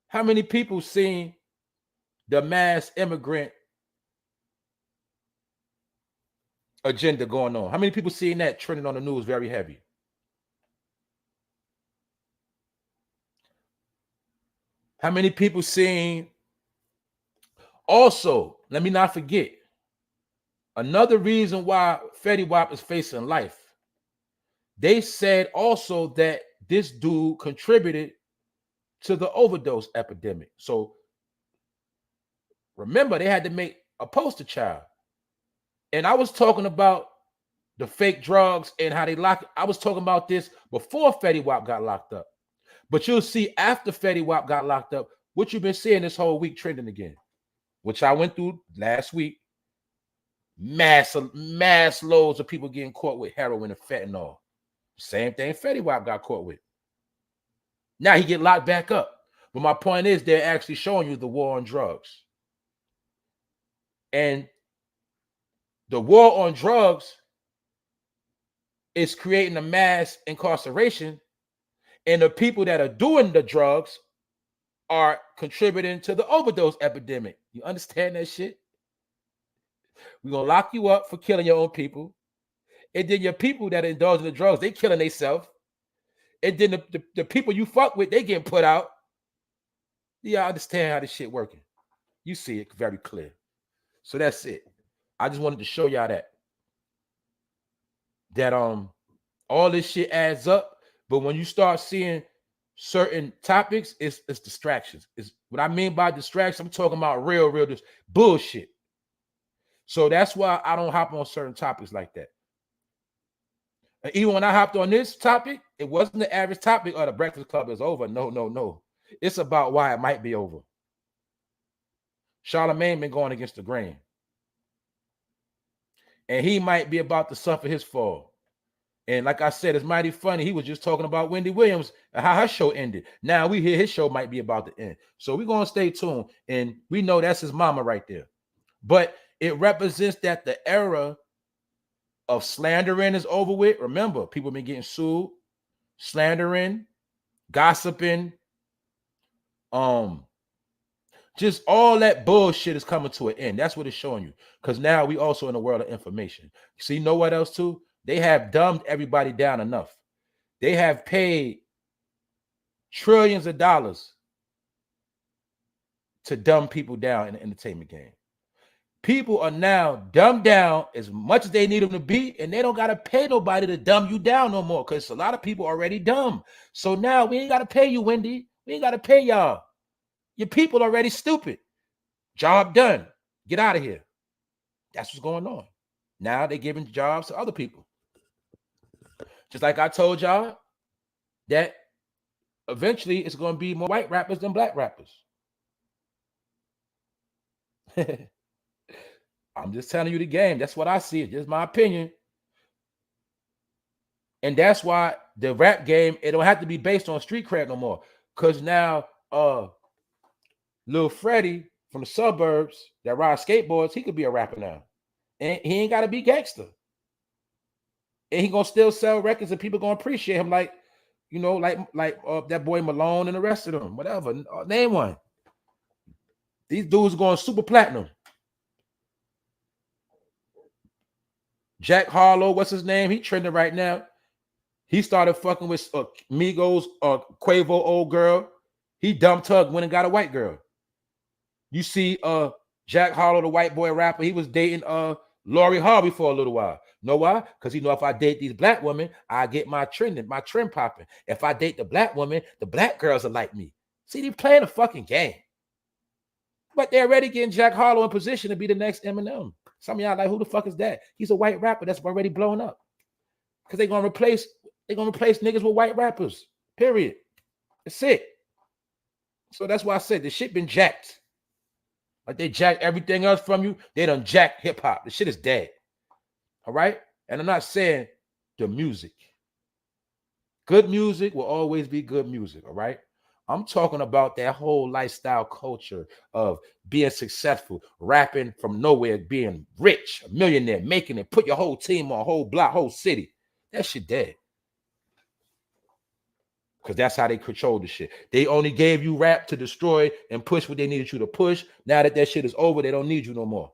How many people seen the mass immigrant agenda going on? How many people seen that trending on the news very heavy? How many people seen? Also, let me not forget, another reason why Fetty WAP is facing life. They said also that this dude contributed to the overdose epidemic. So remember, they had to make a poster child. And I was talking about the fake drugs and how they locked. I was talking about this before Fetty WAP got locked up. But you'll see after Fetty WAP got locked up, what you've been seeing this whole week trending again, which I went through last week. Mass loads of people getting caught with heroin and fentanyl. Same thing Fetty WAP got caught with. Now he get locked back up. But my point is they're actually showing you the war on drugs. And the war on drugs is creating a mass incarceration. And the people that are doing the drugs are contributing to the overdose epidemic. You understand that shit? We're going to lock you up for killing your own people. And then your people that indulge in the drugs, they killing themselves. And then the people you fuck with, they getting put out. Yeah, I understand how this shit working. You see it very clear. So that's it. I just wanted to show y'all that all this shit adds up. But when you start seeing certain topics, it's distractions. It's what I mean by distractions. I'm talking about real bullshit. So that's why I don't hop on certain topics like that. And even when I hopped on this topic, it wasn't the average topic or the Breakfast Club is over. No. It's about why it might be over. Charlamagne been going against the grain. And he might be about to suffer his fall. And like I said, it's mighty funny. He was just talking about Wendy Williams and how her show ended. Now we hear his show might be about to end. So we're going to stay tuned. And we know that's his mama right there. But it represents that the era of slandering is over with. Remember, people been getting sued, slandering, gossiping, just all that bullshit is coming to an end. That's what it's showing you. Because now we also in a world of information. See, know what else too? They have dumbed everybody down enough. They have paid trillions of dollars to dumb people down in the entertainment game. People are now dumbed down as much as they need them to be, and they don't got to pay nobody to dumb you down no more because a lot of people already dumb. So now we ain't got to pay you, Wendy. We ain't got to pay y'all. Your people already stupid. Job done. Get out of here. That's what's going on. Now they're giving jobs to other people. Just like I told y'all that eventually it's going to be more white rappers than black rappers. I'm just telling you the game. That's what I see. It's just my opinion. And that's why the rap game, it don't have to be based on street cred no more. Cause now Lil Freddie from the suburbs that rides skateboards, he could be a rapper now. And he ain't gotta be gangster. And he gonna still sell records and people gonna appreciate him like, you know, like that boy Malone and the rest of them. Whatever. Name one. These dudes are going super platinum. Jack Harlow, what's his name? He trending right now. He started fucking with Migos, Quavo old girl. He dumped her, went and got a white girl. You see Jack Harlow, the white boy rapper, he was dating Lori Harvey for a little while. Know why? Because he know if I date these black women, I get my trend popping. If I date the black women, the black girls are like me. See, they playing a fucking game. But they're already getting Jack Harlow in position to be the next Eminem. Some of y'all like, who the fuck is that? He's a white rapper that's already blown up. Because they're gonna replace niggas with white rappers. Period. That's it. So that's why I said the shit been jacked. Like they jacked everything else from you, they done jacked hip-hop. The shit is dead. All right? And I'm not saying the music. Good music will always be good music, all right? I'm talking about that whole lifestyle culture of being successful, rapping from nowhere, being rich, a millionaire, making it, put your whole team on, whole block, whole city. That shit dead. Because that's how they control the shit. They only gave you rap to destroy and push what they needed you to push. Now that shit is over, they don't need you no more.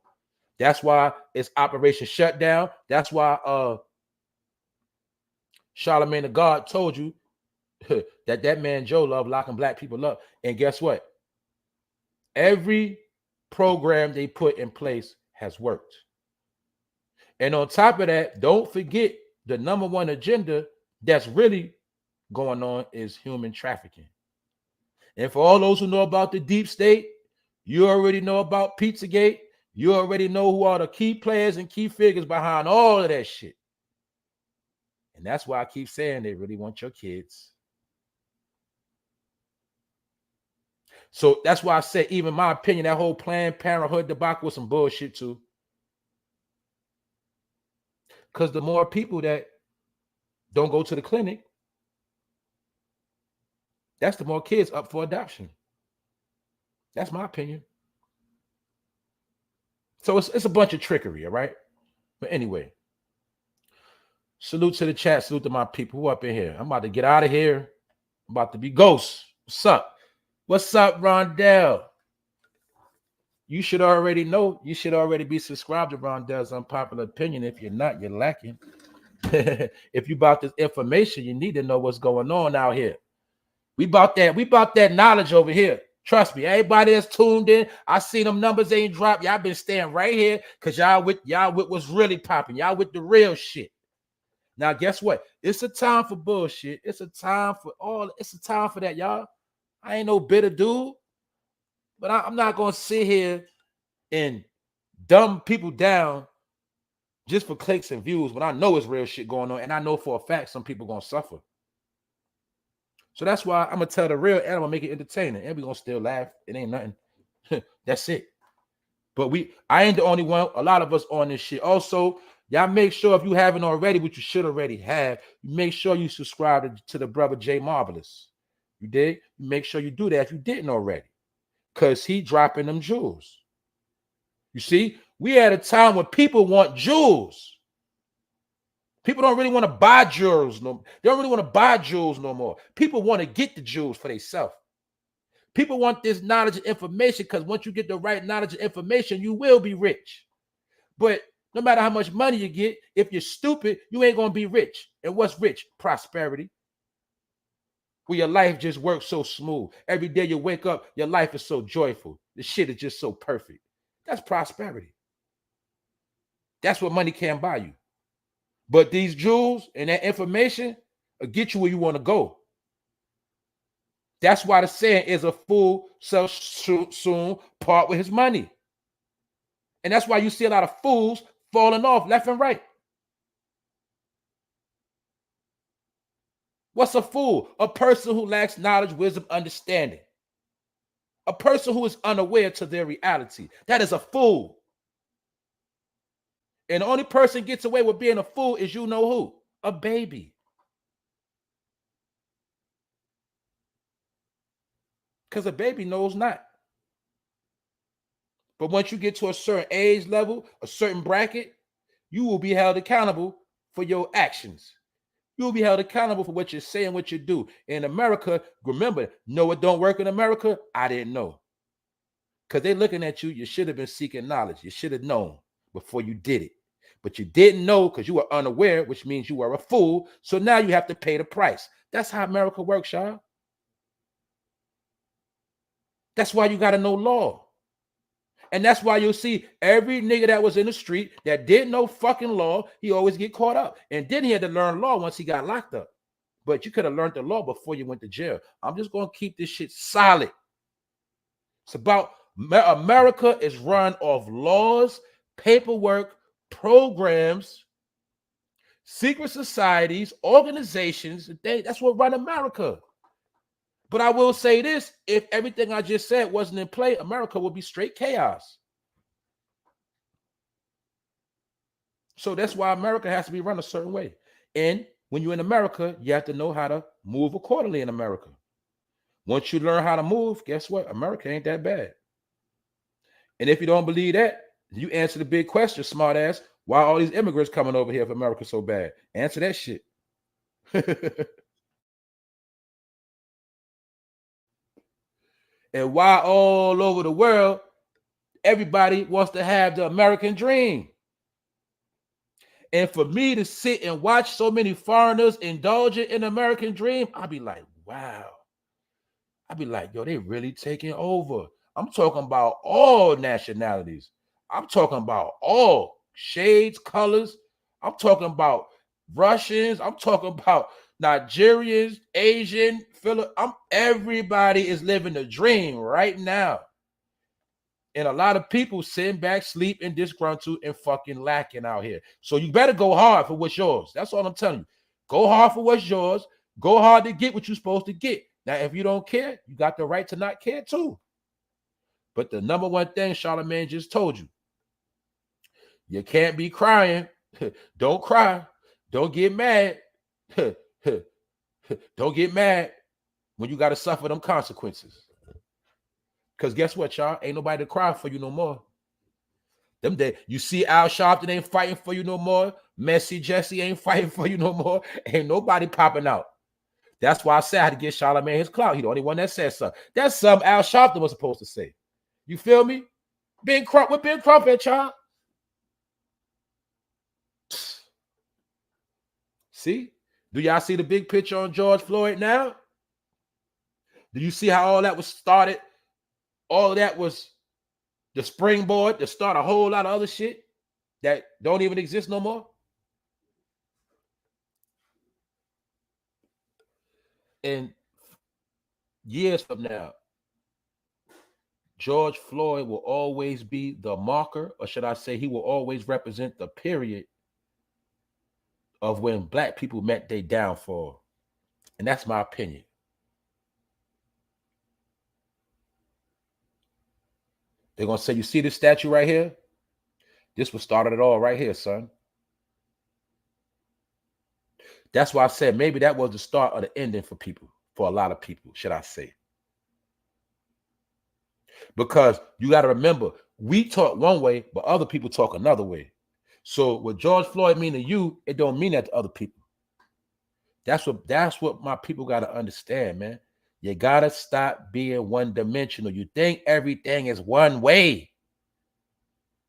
That's why it's Operation Shutdown. That's why Charlamagnethegod told you that man Joe loved locking black people up. And guess what? Every program they put in place has worked. And on top of that, don't forget the number one agenda that's really going on is human trafficking. And for all those who know about the deep state, you already know about Pizzagate. You already know who are the key players and key figures behind all of that shit. And that's why I keep saying they really want your kids. So that's why I say, even my opinion, that whole Planned Parenthood debacle was some bullshit too. Because the more people that don't go to the clinic, that's the more kids up for adoption. That's my opinion. So it's a bunch of trickery, all right? But anyway, salute to the chat, salute to my people who up in here. I'm about to get out of here. I'm about to be ghost. What's up? What's up, Rondell? You should already know. You should already be subscribed to Rondell's Unpopular Opinion. If you're not, you're lacking. If you about this information, you need to know what's going on out here. We about that knowledge over here. Trust me, everybody that's tuned in, I see them numbers ain't dropped. Y'all been staying right here because y'all with what's really popping. Y'all with the real shit. Now, guess what? It's a time for bullshit. It's a time for that, y'all. I ain't no bitter dude, but I'm not gonna sit here and dumb people down just for clicks and views when I know it's real shit going on, and I know for a fact some people gonna suffer. So that's why I'm gonna tell the real, and I'm gonna make it entertaining, and we gonna still laugh. It ain't nothing. That's it. But I ain't the only one. A lot of us on this shit. Also, y'all make sure if you haven't already, which you should already have, make sure you subscribe to the brother Jay Marvelous. You dig? Make sure you do that if you didn't already, because he dropping them jewels. You see, we at a time when people want jewels. People don't really want to buy jewels no. They don't really want to buy jewels no more. People want to get the jewels for themselves. People want this knowledge and information because once you get the right knowledge and information, you will be rich. But no matter how much money you get, if you're stupid, you ain't gonna be rich. And what's rich? Prosperity. Where your life just works so smooth. Every day you wake up, your life is so joyful. The shit is just so perfect. That's prosperity. That's what money can't buy you. But these jewels and that information will get you where you want to go. That's why the saying is a fool shall soon part with his money. And that's why you see a lot of fools falling off left and right. What's a fool? A person who lacks knowledge, wisdom, understanding. A person who is unaware to their reality. That is a fool. And the only person gets away with being a fool is you know who? A baby. Because a baby knows not. But once you get to a certain age level, a certain bracket, you will be held accountable for your actions. You will be held accountable for what you say and what you do. In America, remember, know it don't work in America? I didn't know. Because they're looking at you, you should have been seeking knowledge. You should have known before you did it. But you didn't know because you were unaware, which means you were a fool. So now you have to pay the price. That's how America works, y'all. That's why you got to know law. And that's why you'll see every nigga that was in the street that didn't know fucking law, he always get caught up. And then he had to learn law once he got locked up. But you could have learned the law before you went to jail. I'm just going to keep this shit solid. It's about America is run off laws, paperwork, programs, secret societies, organizations. That's what run America. But I will say this, if everything I just said wasn't in play, America would be straight chaos. So that's why America has to be run a certain way. And when you're in America, you have to know how to move accordingly in America. Once you learn how to move, guess what? America ain't that bad. And if you don't believe that, you answer the big question, smart ass. Why are all these immigrants coming over here if America's so bad? Answer that shit. And why all over the world, everybody wants to have the American dream. And for me to sit and watch so many foreigners indulge in the American dream, I'll be like, wow. I'll be like, yo, they really taking over. I'm talking about all nationalities. I'm talking about all shades, colors. I'm talking about Russians. I'm talking about Nigerians, Asian, everybody is living the dream right now. And a lot of people sitting back, sleeping, disgruntled, and fucking lacking out here. So you better go hard for what's yours. That's all I'm telling you. Go hard for what's yours. Go hard to get what you're supposed to get. Now, if you don't care, you got the right to not care too. But the number one thing Charlamagne just told you, you can't be crying. Don't cry. Don't get mad. Don't get mad when you got to suffer them consequences. Because guess what, y'all? Ain't nobody to cry for you no more. You see Al Sharpton ain't fighting for you no more. Messy Jesse ain't fighting for you no more. Ain't nobody popping out. That's why I said I had to get Charlamagne his clout. He the only one that said something. That's something Al Sharpton was supposed to say. You feel me? Ben Crump, what Ben Crump at, y'all? See? Do y'all see the big picture on George Floyd now? Do you see how all that was started? All of that was the springboard to start a whole lot of other shit that don't even exist no more? And years from now, George Floyd will always be the marker, or should I say he will always represent the period of when black people met their downfall. And that's my opinion. They're going to say, you see this statue right here? This was started it all right here, son. That's why I said maybe that was the start of the ending for people, for a lot of people, should I say. Because you got to remember, we talk one way, but other people talk another way. So what George Floyd mean to you, it don't mean that to other people. That's what my people got to understand, man. You got to stop being one-dimensional. You think everything is one way.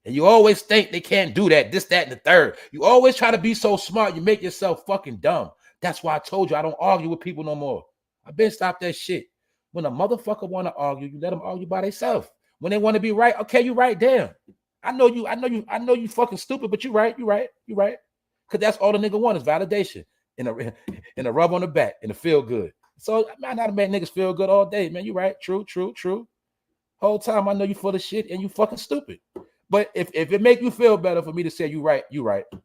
And you always think they can't do that, this, that, and the third. You always try to be so smart, you make yourself fucking dumb. That's why I told you I don't argue with people no more. I've been stopped that shit. When a motherfucker want to argue, you let them argue by themselves. When they want to be right, okay, you right, damn. I know you fucking stupid, but you right. Because that's all the nigga want is validation and a rub on the back and a feel good. So I know how to make niggas feel good all day, man. You right, true. Whole time I know you full of shit and you fucking stupid. But if it make you feel better for me to say you right. You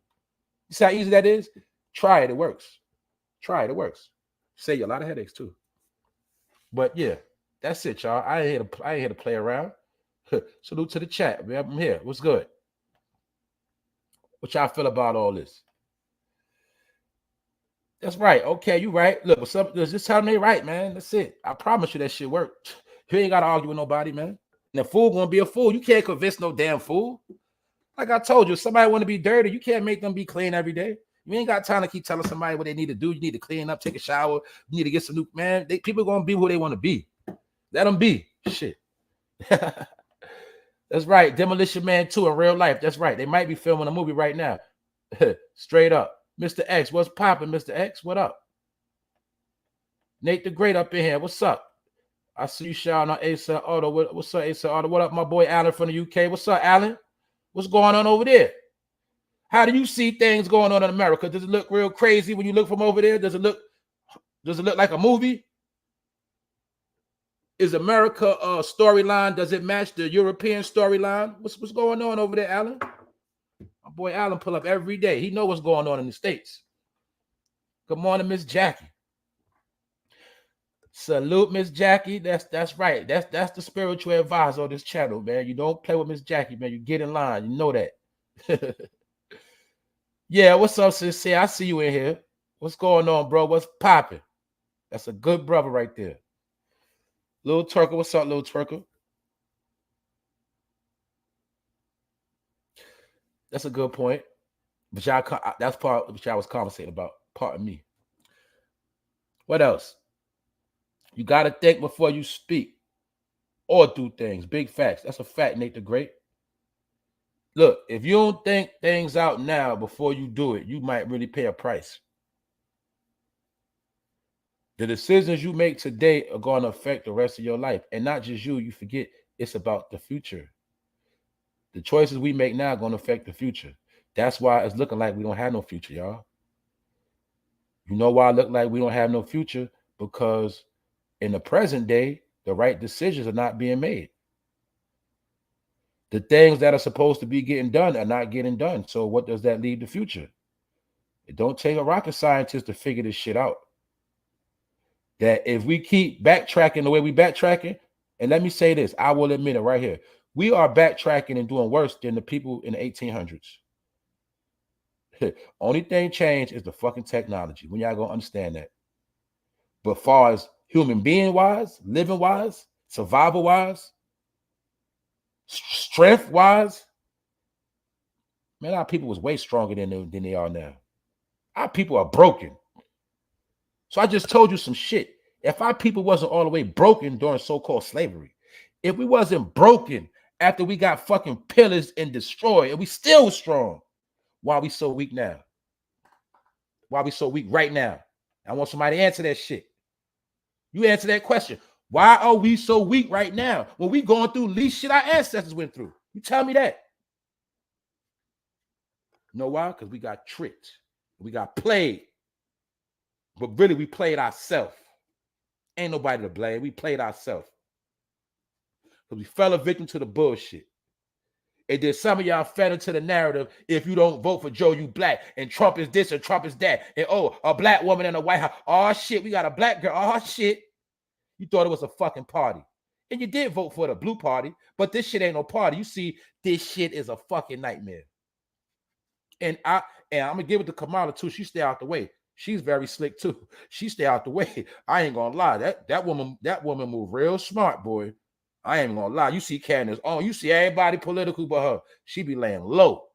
see how easy that is? Try it, it works. Save you a lot of headaches too. But yeah, that's it, y'all. I ain't here to play around. Salute to the chat, man. I'm here. What's good? What y'all feel about all this? That's right. Okay, you right. Look, this time they right, man. That's it. I promise you that shit worked. You ain't got to argue with nobody, man. And the fool gonna be a fool. You can't convince no damn fool. Like I told you, if somebody want to be dirty, you can't make them be clean every day. You ain't got time to keep telling somebody what they need to do. You need to clean up, take a shower. You need to get some new, man. People gonna be who they want to be. Let them be. Shit. That's right. Demolition Man 2 in real life. That's right. They might be filming a movie right now. Straight up. Mr. X, what's popping, Mr. X? What up? Nate the Great up in here. What's up? I see you shouting out Asa Auto. What's up, Asa Auto? What up, my boy Alan from the UK? What's up, Alan? What's going on over there? How do you see things going on in America? Does it look real crazy when you look from over there? Does it look like a movie? Is America storyline? Does it match the European storyline? What's going on over there, Alan? My boy Alan pull up every day. He know what's going on in the States. Good morning, Miss Jackie. Salute, Miss Jackie. That's right. That's the spiritual advisor on this channel, man. You don't play with Miss Jackie, man. You get in line. You know that. Yeah, what's up, sis? I see you in here. What's going on, bro? What's popping? That's a good brother right there. Little Turker, what's up, Little Turker? That's a good point. But that's part which I was conversating about. Pardon me. What else? You got to think before you speak or do things. Big facts. That's a fact, Nate the Great. Look, if you don't think things out now before you do it, you might really pay a price. The decisions you make today are going to affect the rest of your life. And not just you forget it's about the future. The choices we make now are going to affect the future. That's why it's looking like we don't have no future, y'all. You know why it look like we don't have no future? Because in the present day, the right decisions are not being made. The things that are supposed to be getting done are not getting done. So what does that leave the future? It don't take a rocket scientist to figure this shit out. That if we keep backtracking the way we backtracking, and let me say this, I will admit it right here. We are backtracking and doing worse than the people in the 1800s. Only thing changed is the fucking technology. When y'all gonna understand that. But far as human being wise, living wise, survival wise, strength wise, man, our people was way stronger than they are now. Our people are broken. So I just told you some shit. If our people wasn't all the way broken during so-called slavery, if we wasn't broken after we got fucking pillaged and destroyed, and we still strong, why we so weak now? Why we so weak right now? I want somebody to answer that shit. You answer that question. Why are we so weak right now when we going through least shit our ancestors went through? You tell me that. You know why? Because we got tricked. We got played. But really, we played ourselves. Ain't nobody to blame. We played ourselves. Because we fell a victim to the bullshit. And then some of y'all fed into the narrative, if you don't vote for Joe, you black. And Trump is this and Trump is that. And oh, a black woman in the White House. Oh, shit, we got a black girl. Oh, shit. You thought it was a fucking party. And you did vote for the blue party. But this shit ain't no party. You see, this shit is a fucking nightmare. And I'm going to give it to Kamala, too. She stay out the way. She's very slick, too. She stay out the way. I ain't going to lie. That woman move real smart, boy. I ain't gonna lie. You see Candace on. You see everybody political but her. She be laying low.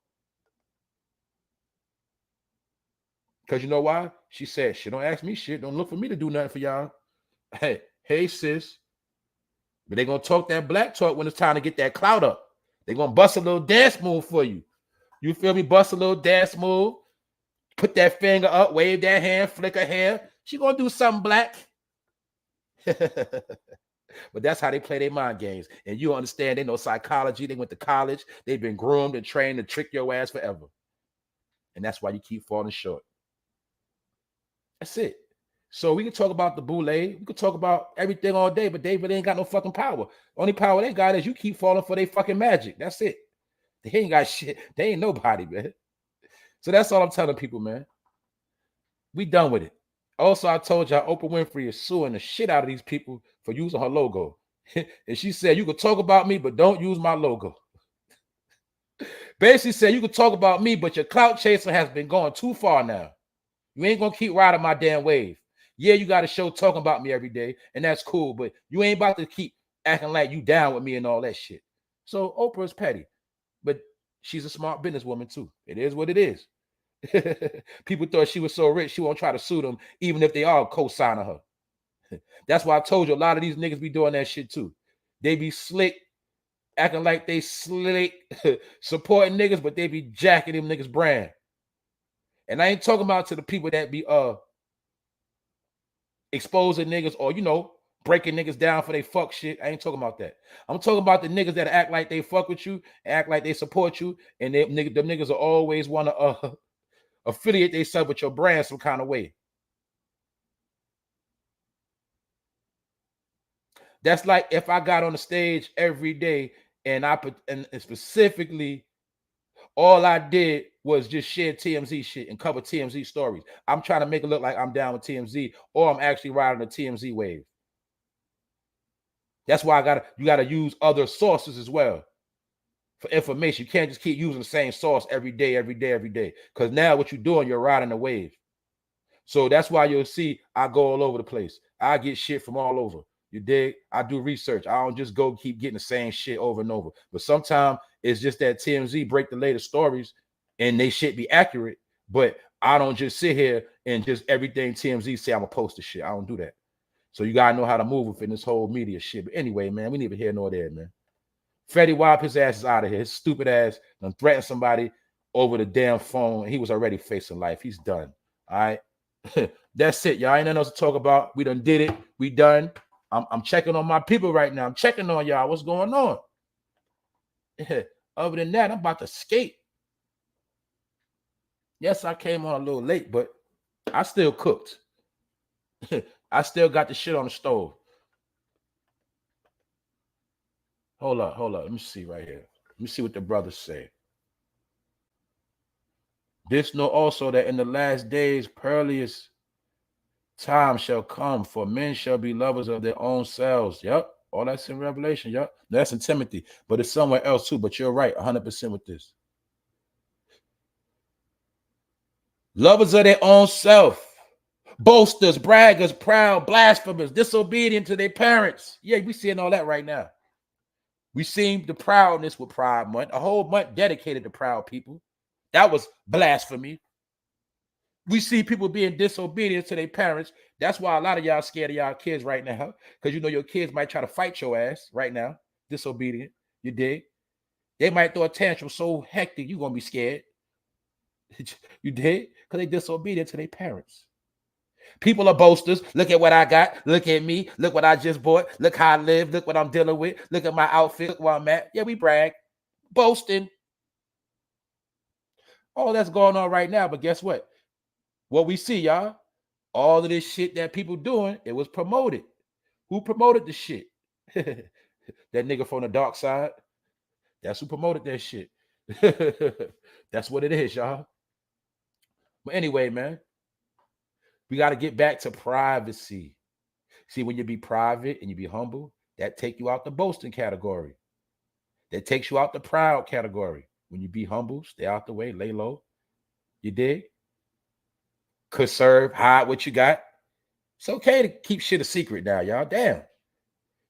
Because you know why? She said, shit, don't ask me shit. Don't look for me to do nothing for y'all. Hey, sis. But they gonna talk that black talk when it's time to get that clout up. They gonna bust a little dance move for you. You feel me? Bust a little dance move. Put that finger up, wave that hand, flick her hair. She gonna do something black. But that's how they play their mind games. And you understand, they know psychology. They went to college. They've been groomed and trained to trick your ass forever. And that's why you keep falling short. That's it. So we can talk about the boule. We can talk about everything all day, but they really ain't got no fucking power. Only power they got is you keep falling for their fucking magic. That's it. They ain't got shit. They ain't nobody, man. So that's all I'm telling people, man. We done with it. Also, I told y'all Oprah Winfrey is suing the shit out of these people for using her logo. And she said, you can talk about me, but don't use my logo. Basically said, you can talk about me, but your clout chaser has been going too far now. You ain't going to keep riding my damn wave. Yeah, you got a show talking about me every day, and that's cool, but you ain't about to keep acting like you down with me and all that shit. So Oprah's petty, but she's a smart businesswoman too. It is what it is. People thought she was so rich, she won't try to sue them, even if they are co-signing her. That's why I told you a lot of these niggas be doing that shit too. They be slick, acting like they slick, supporting niggas, but they be jacking them niggas' brand. And I ain't talking about to the people that be exposing niggas or, you know, breaking niggas down for they fuck shit. I ain't talking about that. I'm talking about the niggas that act like they fuck with you, act like they support you, and them niggas will always want to affiliate themselves with your brand some kind of way. That's like if I got on the stage every day and specifically all I did was just share TMZ shit and cover TMZ stories. I'm trying to make it look like I'm down with TMZ, or I'm actually riding the TMZ wave. That's why you gotta use other sources as well for information. You can't just keep using the same source every day. Because now what you're doing, you're riding the wave. So that's why you'll see I go all over the place. I get shit from all over. You dig? I do research. I don't just go keep getting the same shit over and over. But sometimes it's just that TMZ break the latest stories and they shit be accurate. But I don't just sit here and just everything TMZ say I'm gonna post the shit. I don't do that. So you gotta know how to move within this whole media shit. But anyway, man, we neither here nor there, man. Fetty WAP, his ass is out of here. His stupid ass done threatened somebody over the damn phone. He was already facing life. He's done. All right. That's it, y'all. Ain't nothing else to talk about. We done did it. We done. I'm checking on my people right now. I'm checking on y'all. What's going on? Other than that, I'm about to skate. Yes, I came on a little late, but I still cooked. I still got the shit on the stove. Hold up. Let me see right here. Let me see what the brothers say. This know also that in the last days, perilous time shall come, for men shall be lovers of their own selves. Yep. All that's in Revelation. Yep. That's in Timothy, but it's somewhere else too. But you're right, 100% with this. Lovers of their own self. Boasters, braggers, proud, blasphemers, disobedient to their parents. Yeah, we seeing all that right now. We seen the proudness with Pride Month, a whole month dedicated to proud people. That was blasphemy. We see people being disobedient to their parents. That's why a lot of y'all scared of y'all kids right now, because you know your kids might try to fight your ass right now. Disobedient. You dig? They might throw a tantrum so hectic you're going to be scared. You dig? Because they disobedient to their parents. People are boasters. Look at what I got. Look at me. Look what I just bought. Look how I live. Look what I'm dealing with. Look at my outfit. Look where I'm at. Yeah, we brag. Boasting. All that's going on right now. But guess what? What we see, y'all, all of this shit that people doing, it was promoted. Who promoted the shit? That nigga from the dark side. That's who promoted that shit. That's what it is, y'all. But anyway, man, we got to get back to privacy. See, when you be private and you be humble, that take you out the boasting category. That takes you out the proud category. When you be humble, stay out the way, lay low. You dig? Conserve, hide what you got. It's okay to keep shit a secret now, y'all. Damn.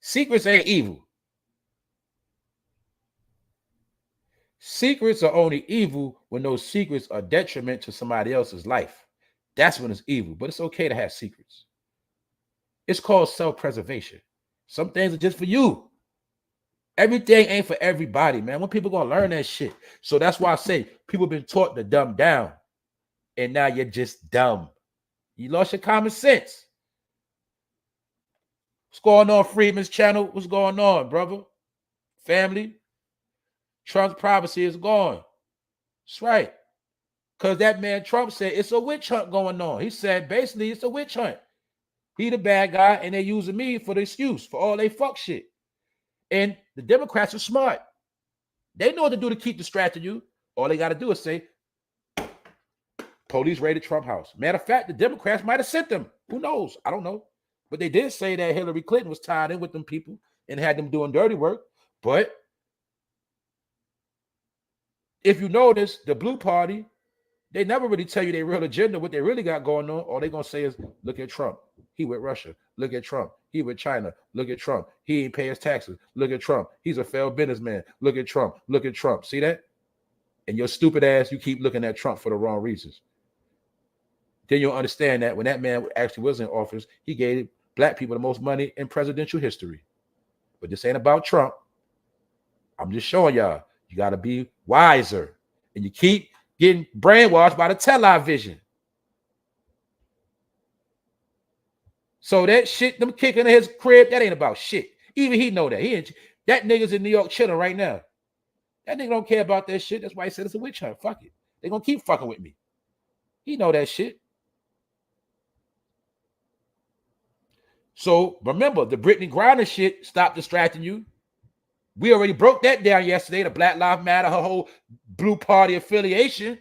Secrets ain't evil. Secrets are only evil when those secrets are detriment to somebody else's life. That's when it's evil, but it's okay to have secrets. It's called self-preservation. Some things are just for you. Everything ain't for everybody, man. When people gonna learn that shit? So that's why I say people been taught to dumb down, and now you're just dumb. You lost your common sense. What's going on, Freeman's channel? What's going on, brother? Family? Trump's privacy is gone. That's right. Because that man Trump said it's a witch hunt going on. He said basically it's a witch hunt. He the bad guy, and they using me for the excuse for all they fuck shit. And the Democrats are smart. They know what to do to keep distracting you. All they got to do is say, police raided Trump house. Matter of fact, the Democrats might have sent them. Who knows? I don't know. But they did say that Hillary Clinton was tied in with them people and had them doing dirty work. But if you notice, the Blue Party They never really tell you their real agenda, what they really got going on. All they gonna say is, look at Trump. He with Russia. Look at Trump. He with China. Look at Trump. He ain't pay his taxes. Look at Trump. He's a failed businessman. Look at Trump. Look at Trump. See that? And your stupid ass, you keep looking at Trump for the wrong reasons. Then you'll understand that when that man actually was in office, he gave black people the most money in presidential history. But this ain't about Trump. I'm just showing y'all, you got to be wiser. And you keep getting brainwashed by the television. So that shit, them kicking in his crib, that ain't about shit. Even he know that. That nigga's in New York chilling right now. That nigga don't care about that shit. That's why he said it's a witch hunt. Fuck it. They gonna keep fucking with me. He know that shit. So remember, the Brittneygriner shit, stop distracting you. We already broke that down yesterday. The Black Lives Matter, her whole Blue Party affiliation.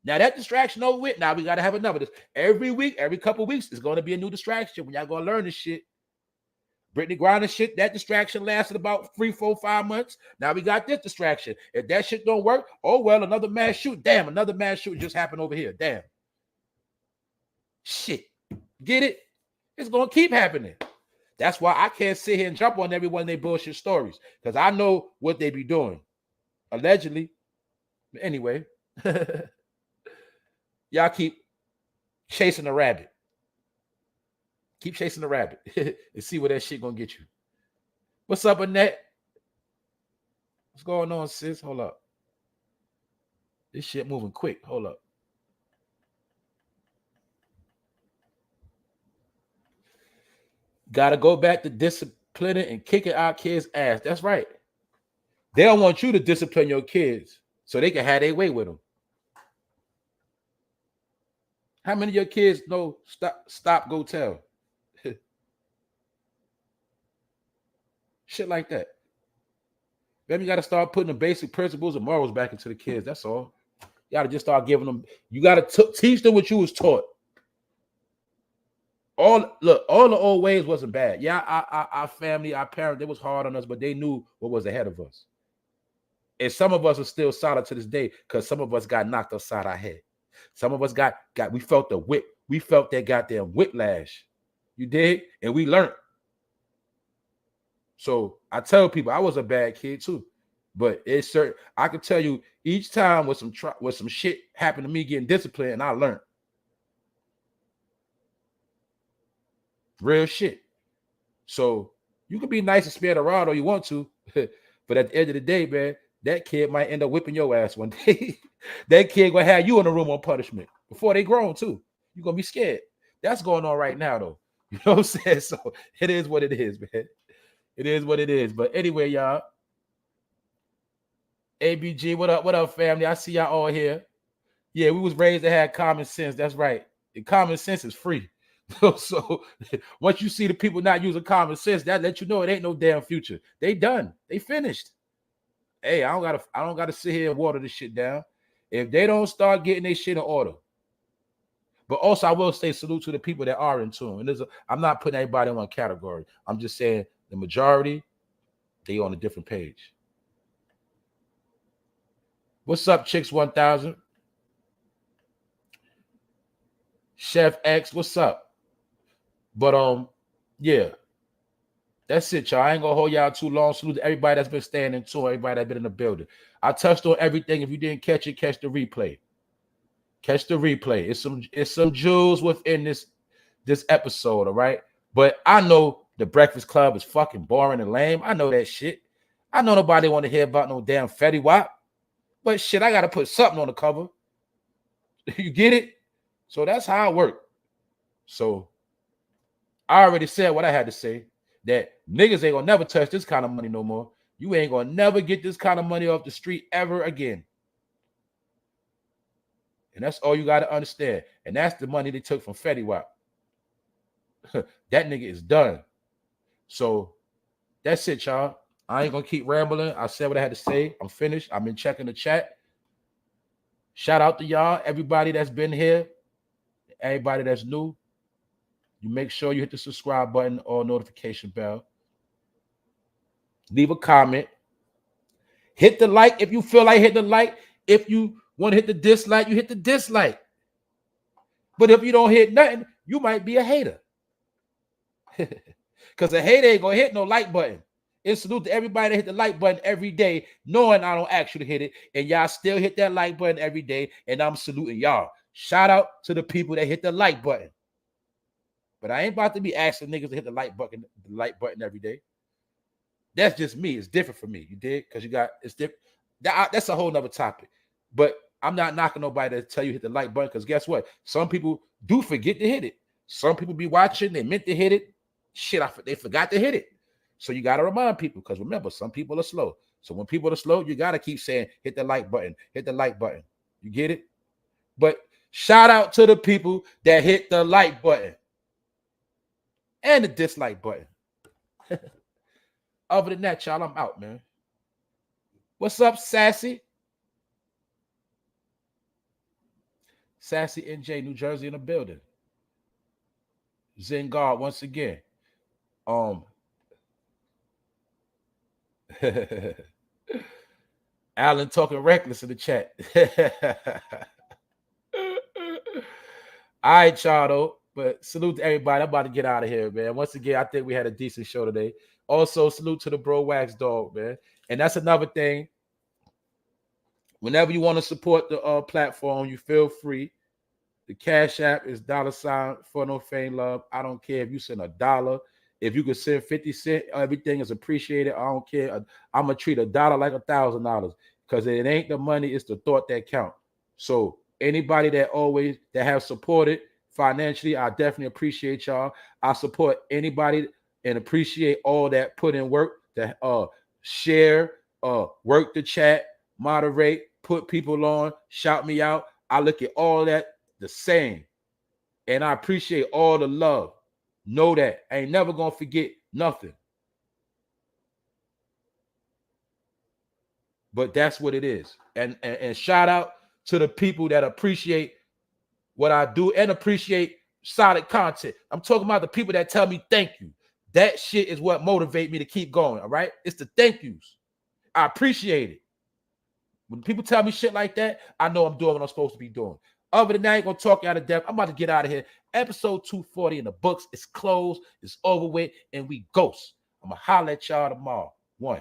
Now that distraction over with. Now we got to have another. Every week, every couple of weeks, it's going to be a new distraction when y'all going to learn this shit. Brittneygriner shit, that distraction lasted about 3, 4, 5 months. Now we got this distraction. If that shit don't work, oh well, another mass shoot. Damn, another mass shoot just happened over here. Damn. Shit. Get it? It's going to keep happening. That's why I can't sit here and jump on every one of their bullshit stories, because I know what they be doing. Allegedly. Anyway. Y'all keep chasing the rabbit. Keep chasing the rabbit and see where that shit gonna get you. What's up, Annette? What's going on, sis? Hold up. This shit moving quick. Hold up. Gotta go back to disciplining and kicking our kids' ass. That's right. They don't want you to discipline your kids so they can have their way with them. How many of your kids know stop, go tell? Shit like that. Maybe you got to start putting the basic principles and morals back into the kids. That's all. You got to just start giving them. You got to teach them what you was taught. All the old ways wasn't bad. Yeah, our family, our parents, they was hard on us, but they knew what was ahead of us. And some of us are still solid to this day because some of us got knocked upside our head. Some of us we felt the whip. We felt that goddamn whiplash. You did, and we learned. So I tell people I was a bad kid too, but it's certain. I can tell you each time with some shit happened to me getting disciplined, and I learned real shit. So you can be nice and spare the rod all you want to, but at the end of the day, man, that kid might end up whipping your ass one day. That kid gonna have you in the room on punishment before they grown too. You're gonna be scared. That's going on right now, though. You know what I'm saying? So it is what it is, man. It is what it is. But anyway, y'all. ABG, what up? What up, family? I see y'all all here. Yeah, we was raised to have common sense. That's right. And common sense is free. So once you see the people not using common sense, that lets you know it ain't no damn future. They done. They finished. Hey, I don't gotta sit here and water this shit down. If they don't start getting their shit in order. But also, I will say salute to the people that are in tune. And I'm not putting anybody in one category. I'm just saying the majority, they on a different page. What's up, Chicks 1000? Chef X, what's up? But yeah. That's it, y'all. I ain't gonna hold y'all too long. Salute to everybody that's been staying in tune, everybody that's been in the building. I touched on everything. If you didn't catch it, catch the replay. Catch the replay. It's some jewels within this episode, all right? But I know the Breakfast Club is fucking boring and lame. I know that shit. I know nobody want to hear about no damn Fetty WAP. But shit, I gotta put something on the cover. You get it? So that's how it works. So I already said what I had to say. That niggas ain't gonna never touch this kind of money no more. You ain't gonna never get this kind of money off the street ever again. And that's all you got to understand. And that's the money they took from Fetty WAP. That nigga is done. So that's it, y'all. I ain't going to keep rambling. I said what I had to say. I'm finished. I've been checking the chat. Shout out to y'all, everybody that's been here, everybody that's new. You make sure you hit the subscribe button or notification bell. Leave a comment. Hit the like if you feel like hitting the like. If you Want to hit the dislike, you hit the dislike. But if you don't hit nothing, you might be a hater. Because a hater ain't gonna hit no like button. And salute to everybody that hit the like button every day, knowing I don't actually hit it, and y'all still hit that like button every day, and I'm saluting y'all. Shout out to the people that hit the like button. But I ain't about to be asking niggas to hit the like button every day. That's just me. It's different for me. You dig? Because it's different. That's a whole nother topic. But I'm not knocking nobody to tell you hit the like button, because guess what? Some people do forget to hit it. Some people be watching, they meant to hit it. Shit, they forgot to hit it. So you got to remind people, because remember, some people are slow. So when people are slow, you got to keep saying, hit the like button, hit the like button. You get it? But shout out to the people that hit the like button and the dislike button. Other than that, y'all, I'm out, man. What's up, Sassy? Sassy NJ, New Jersey in the building. Zengard once again. Alan talking reckless in the chat. All right, y'all, though. But salute to everybody. I'm about to get out of here, man. Once again, I think we had a decent show today. Also, salute to the Bro Wax Dog, man. And that's another thing. Whenever you want to support the platform, you feel free. The Cash App is $ for no fame love. I don't care if you send $1. If you could send 50 cents, everything is appreciated. I don't care. I'm going to treat $1 like $1,000, because it ain't the money, it's the thought that count. So anybody that have supported financially, I definitely appreciate y'all. I support anybody and appreciate all that put in work to share, work the chat, moderate, put people on, shout me out. I look at all that the same. And I appreciate all the love. Know that. I ain't never going to forget nothing. But that's what it is. And shout out to the people that appreciate what I do and appreciate solid content. I'm talking about the people that tell me thank you. That shit is what motivates me to keep going, all right? It's the thank yous. I appreciate it. When people tell me shit like that, I know I'm doing what I'm supposed to be doing. Other than that, I ain't gonna talk you out of depth. I'm about to get out of here. Episode 240 in the books. It's closed. It's over with. And we ghost. I'm gonna holler at y'all tomorrow. 1.